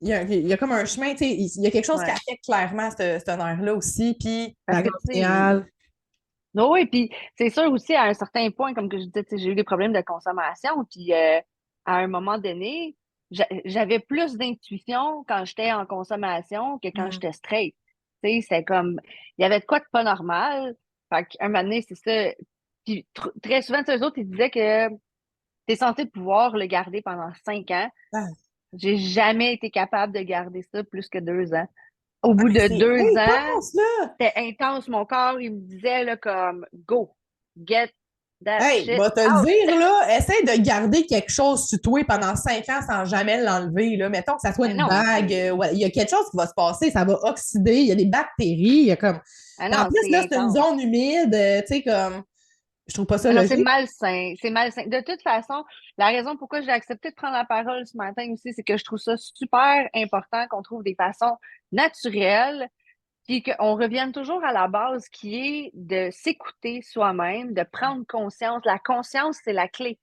il y a comme un chemin, tu sais, il y a quelque chose qui Ouais. affecte clairement ce nerf-là aussi, puis Parce la que, glande tu sais, idéale. non, oui, puis c'est sûr aussi, à un certain point, comme que je disais, tu sais, j'ai eu des problèmes de consommation, puis à un moment donné, j'avais plus d'intuition quand j'étais en consommation que quand j'étais straight. Tu sais, c'est comme, il y avait de quoi de pas normal. Fait qu'un moment donné, c'est ça. Puis très souvent, tu sais, eux autres, ils disaient que t'es censé pouvoir le garder pendant 5 ans. Ah, J'ai jamais été capable de garder ça plus que 2 ans. Au ah, bout mais de c'est 2 ans, intense, là! c'était intense. Mon corps, il me disait, là, comme, go, get that Hey, shit va te le out. dire, là, essaie de garder quelque chose sur toi pendant 5 ans sans jamais l'enlever, là. Mettons que ça soit Mais une non, bague, ouais, il y a quelque chose qui va se passer, ça va oxyder, il y a des bactéries, il y a comme... En plus, c'est là, c'est une intense. zone humide, tu sais, comme... Je trouve pas ça Ah non, c'est logique. malsain. C'est malsain. De toute façon, la raison pourquoi j'ai accepté de prendre la parole ce matin aussi, c'est que je trouve ça super important qu'on trouve des façons naturelles, puis qu'on revienne toujours à la base qui est de s'écouter soi-même, de prendre conscience. La conscience, c'est la clé.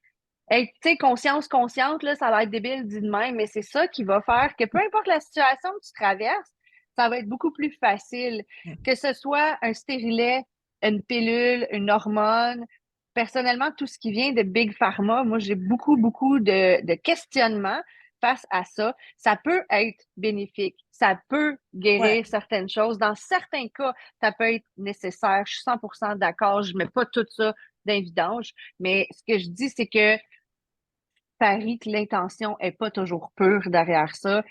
Hey, tu sais, conscience consciente, là, ça a l'air débile dit de même, mais c'est ça qui va faire que peu importe la situation que tu traverses, ça va être beaucoup plus facile. Que ce soit un stérilet, une pilule, une hormone. Personnellement, tout ce qui vient de Big Pharma, moi, j'ai beaucoup, beaucoup de questionnements face à ça. Ça peut être bénéfique. Ça peut Ouais. guérir certaines choses. Dans certains cas, ça peut être nécessaire. Je suis 100% d'accord. Je mets pas tout ça d'un vidange. Mais ce que je dis, c'est que parie que l'intention est pas toujours pure derrière ça.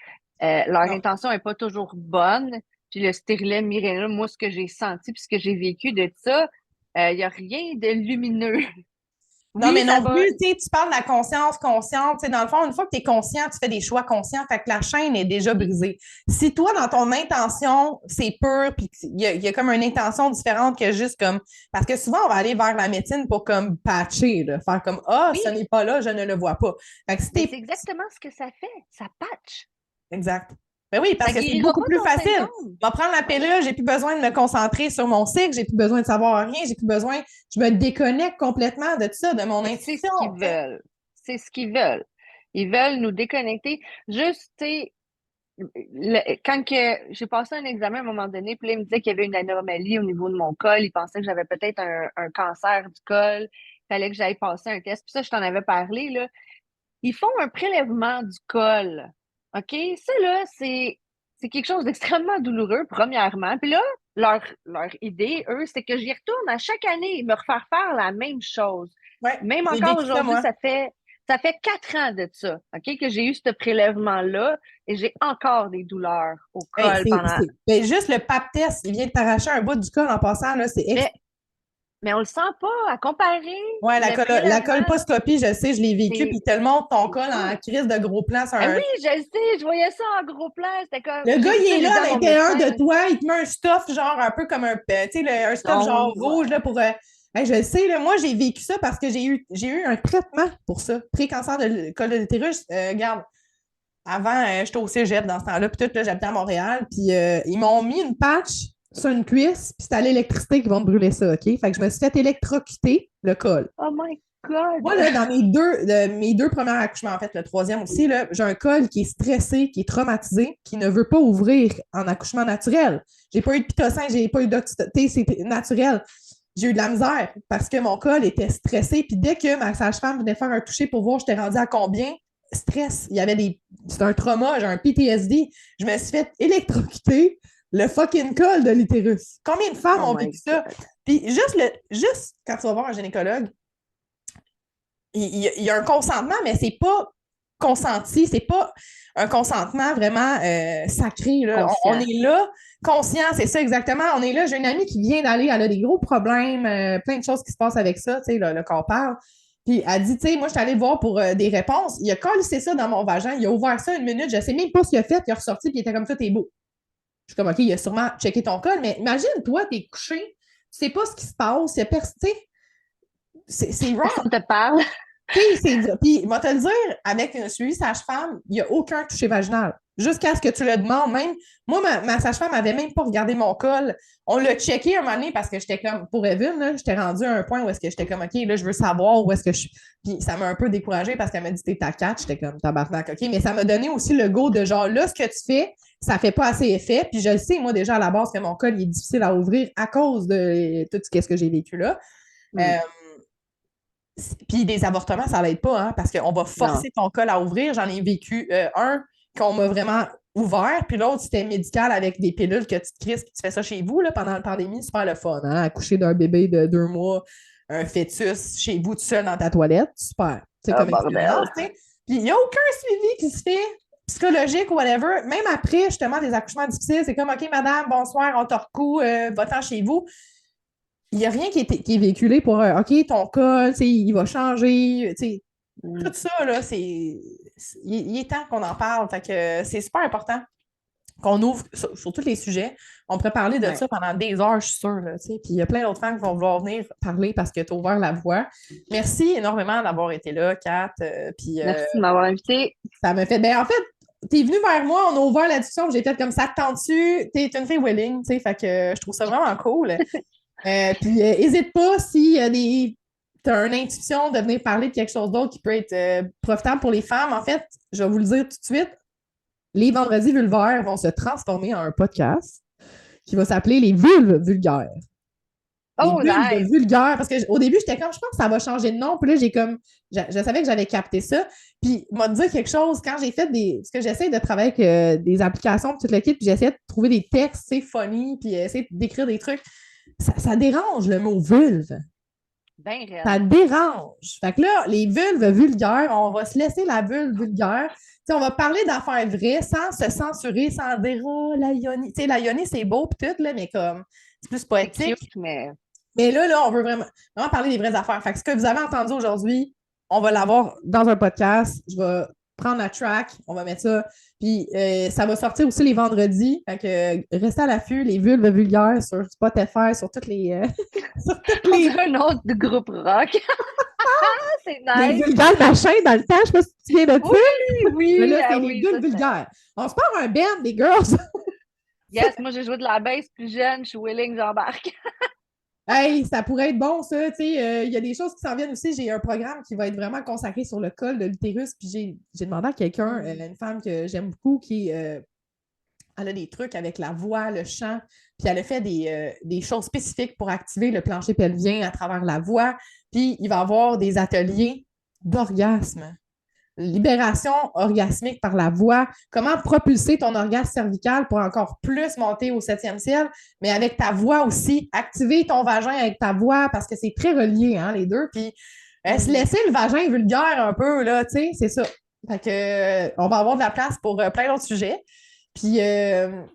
Leur Non. intention est pas toujours bonne. Puis le stérilet Mirena, moi, ce que j'ai senti puis ce que j'ai vécu de ça, il y a rien de lumineux. Non, Oui, mais ça non va. plus, tu sais, tu parles de la conscience consciente. Tu sais, dans le fond, une fois que tu es conscient, tu fais des choix conscients, fait que la chaîne est déjà brisée. Si toi, dans ton intention, c'est pur, puis il y a comme une intention différente que juste comme. Parce que souvent, on va aller vers la médecine pour comme patcher, là, faire comme ah, ce Oui, n'est pas là, je ne le vois pas. Fait que si mais c'est t'es. exactement ce que ça fait. Ça patch. Exact. Ben oui, parce Ça que c'est guérira beaucoup pas plus ton facile. symptôme. Je vais prendre la Oui, pilule, j'ai plus besoin de me concentrer sur mon cycle, j'ai plus besoin de savoir rien, j'ai plus besoin. Je me déconnecte complètement de ça, de mon mais c'est ce intuition. qu'ils Tu sais. veulent. C'est ce qu'ils veulent. Ils veulent nous déconnecter. Juste, tu sais, quand que j'ai passé un examen à un moment donné, puis là, il me disait qu'il y avait une anomalie au niveau de mon col. Il pensait que j'avais peut-être un cancer du col. Il fallait que j'aille passer un test. Puis ça, je t'en avais parlé, là. Ils font un prélèvement du col. OK? Ça, là, c'est quelque chose d'extrêmement douloureux, premièrement. Puis là, leur idée, eux, c'est que j'y retourne à chaque année et me refaire faire la même chose. Ouais, Même j'ai encore vécu ça, aujourd'hui, moi. ça fait 4 ans de ça, OK, que j'ai eu ce prélèvement-là et j'ai encore des douleurs au Hey, col pendant. ben, juste le pap test, il vient de t'arracher un bout du col en passant, là, c'est Mais, mais on le sent pas. À comparer Ouais, le la prélèvement, colposcopie, je sais, je l'ai vécu, c'est puis il te le montre ton c'est col en fou. crise de gros plan sur Ben un. oui, je le sais, je voyais ça en gros plan. C'était comme. Le J'ai gars, dit il ça, est j'ai là dit à à mon l'intérieur médecin. de toi, il te met un stuff, genre un peu comme tu sais, un stuff genre Non. rouge, là, pour. Hey, je le sais, là, moi, j'ai vécu ça parce que j'ai eu un traitement pour ça. Pré-cancer de col de l'utérus. Regarde, avant, j'étais au cégep dans ce temps-là, puis tout, là, j'habitais à Montréal, puis ils m'ont mis une patch sur une cuisse, puis c'était à l'électricité qui vont te brûler ça, OK? Fait que je me suis fait électrocuter le col. Oh my. God! Moi, là, dans mes deux premiers accouchements, en fait, le troisième aussi, là, j'ai un col qui est stressé, qui est traumatisé, qui ne veut pas ouvrir en accouchement naturel. J'ai pas eu de pitocin, j'ai pas eu d'oxytocine, c'est naturel. J'ai eu de la misère parce que mon col était stressé. Puis dès que ma sage-femme venait faire un toucher pour voir j'étais rendue à combien, stress. Il y avait des. C'était un trauma, j'ai un PTSD. Je me suis fait électrocuter le fucking col de l'utérus. Combien de femmes Oh ont my vécu ça? God. Puis juste quand tu vas voir un gynécologue, il y a un consentement, mais c'est pas consenti, c'est pas un consentement vraiment sacré. Là. On Conscient. est là, conscient, c'est ça exactement. On est là. J'ai une amie qui vient d'aller, elle a des gros problèmes, plein de choses qui se passent avec ça, tu sais, le corps parle. Puis elle dit, tu sais, moi, je suis allée le voir pour des réponses. Il a collé ça dans mon vagin, il a ouvert ça une minute, je sais même pas ce qu'il a fait, il est ressorti, puis il était comme ça, t'es beau. Je suis comme, OK, il a sûrement checké ton col, mais imagine, toi, t'es couché, tu sais pas ce qui se passe, tu sais, c'est wrong. Personne te parle. Puis, moi, te le dire, avec un suivi sage-femme, il n'y a aucun toucher vaginal. Jusqu'à ce que tu le demandes. Même, moi, ma sage-femme n'avait même pas regardé mon col. On l'a checké un moment donné parce que j'étais comme, pour Evan, là, j'étais rendue à un point où est-ce que j'étais comme, OK, là, je veux savoir où est-ce que je suis. Puis ça m'a un peu découragée parce qu'elle m'a dit, t'es ta 4. J'étais comme, tabarnak, OK. Mais ça m'a donné aussi le go de genre, là, ce que tu fais, ça fait pas assez effet. Puis je le sais, moi, déjà à la base, que mon col il est difficile à ouvrir à cause de tout ce que j'ai vécu là. Mm. Euh, puis des avortements, ça l'aide pas, hein, parce qu'on va Non. forcer ton col à ouvrir. J'en ai vécu un qu'on m'a vraiment ouvert, puis l'autre, c'était médical avec des pilules que tu te crisses, puis tu fais ça chez vous là, pendant la pandémie, super le fun, hein, accoucher d'un bébé de 2 mois, un fœtus chez vous tout seul dans ta toilette, super. C'est Oh, comme bordel. expérience, tu sais. Puis il n'y a aucun suivi qui se fait psychologique ou whatever. Même après, justement, des accouchements difficiles, c'est comme, OK, madame, bonsoir, on te recoue, va-t'en chez vous. Il n'y a rien qui est véhiculé pour OK, ton col, il va changer. Tout Mm. ça, là, il est temps qu'on en parle. Fait que c'est super important qu'on ouvre sur tous les sujets. On pourrait parler de Ouais. ça pendant des heures, je suis sûre. Là, puis il y a plein d'autres femmes qui vont vouloir venir parler parce que tu as ouvert la voie. Merci énormément d'avoir été là, Kat. Puis Merci de m'avoir invité. ça me fait. Ben, en fait, tu es venu vers moi, on a ouvert la discussion, j'ai fait comme ça, te tentes-tu? T'es une fille willing, tu sais, fait que je trouve ça vraiment cool. Puis, n'hésite pas si tu as une intuition de venir parler de quelque chose d'autre qui peut être profitable pour les femmes. En fait, je vais vous le dire tout de suite, les vendredis vulvaires vont se transformer en un podcast qui va s'appeler les vulves vulgaires. Les Oh, vulves nice. vulgaires, parce qu'au début, j'étais comme, je pense que ça va changer de nom. Puis là, je savais que j'avais capté ça. Puis, m'a dit quelque chose, quand j'ai fait parce que j'essaie de travailler avec des applications, tout le kit, puis j'essaie de trouver des textes, c'est funny, puis essayer d'écrire des trucs. Ça dérange le mot vulve. Ben Ça raide. dérange. Fait que là, les vulves vulgaires, on va se laisser la vulve vulgaire. T'sais, on va parler d'affaires vraies sans se censurer, sans dire oh, la yoni. Tu sais, la yoni, c'est beau pis tout, là, mais comme c'est plus C'est cute, poétique. mais Mais là, on veut vraiment parler des vraies affaires. Fait que ce que vous avez entendu aujourd'hui, on va l'avoir dans un podcast. Je vais prendre la track, on va mettre ça. Puis ça va sortir aussi les vendredis. Fait que restez à l'affût, les vulves vulgaires sur Spotify, sur toutes les. Sur toutes on les dirait un autre de groupe rock. C'est les nice. vulgaires machins dans le temps, je sais pas si tu te souviens de ça. Oui, Mais oui, là, c'est ah les oui, ça bulles c'était. vulgaires. On se part un band, des girls. Yes, moi j'ai joué de la bass plus jeune, je suis willing, j'embarque. Hey, ça pourrait être bon, ça. Tu sais, il y a des choses qui s'en viennent aussi. J'ai un programme qui va être vraiment consacré sur le col de l'utérus. Puis j'ai demandé à quelqu'un, une femme que j'aime beaucoup, qui elle a des trucs avec la voix, le chant. Puis elle a fait des choses spécifiques pour activer le plancher pelvien à travers la voix. Puis il va y avoir des ateliers d'orgasme, libération orgasmique par la voix, comment propulser ton orgasme cervical pour encore plus monter au septième ciel, mais avec ta voix aussi, activer ton vagin avec ta voix parce que c'est très relié, hein, les deux. Puis se laisser le vagin vulgaire un peu, là, tu sais, c'est ça. Fait que, on va avoir de la place pour plein d'autres sujets. Puis,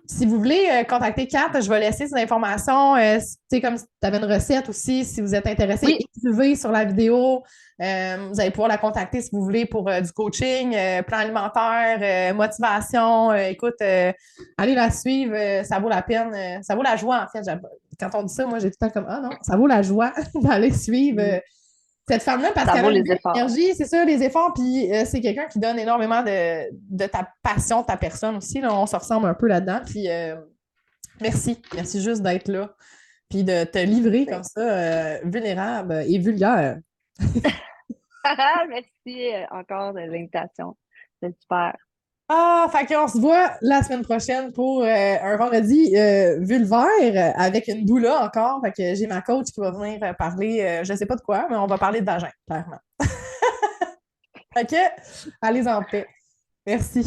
si vous voulez contacter Kat, je vais laisser ces informations. Comme si tu avais une recette aussi, si vous êtes intéressé, Oui, écrivez sur la vidéo. Vous allez pouvoir la contacter si vous voulez pour du coaching, plan alimentaire, motivation. Écoute, allez la suivre, ça vaut la peine. Ça vaut la joie, en fait. Quand on dit ça, moi, j'ai tout le temps comme, ah non, ça vaut la joie d'aller suivre cette femme-là parce ça qu'elle vaut a une les belle efforts. énergie, c'est ça, les efforts. Puis c'est quelqu'un qui donne énormément de ta passion, de ta personne aussi. Là, on se ressemble un peu là-dedans. Puis merci. Merci juste d'être là. Puis de te livrer comme Ben, ça, vulnérable et vulgaire. Merci encore de l'invitation. C'est super. Ah, fait qu'on se voit la semaine prochaine pour un vendredi vulvaire avec une doula encore. Fait que j'ai ma coach qui va venir parler, je sais pas de quoi, mais on va parler de vagin, clairement. Fait que, allez en paix. Merci.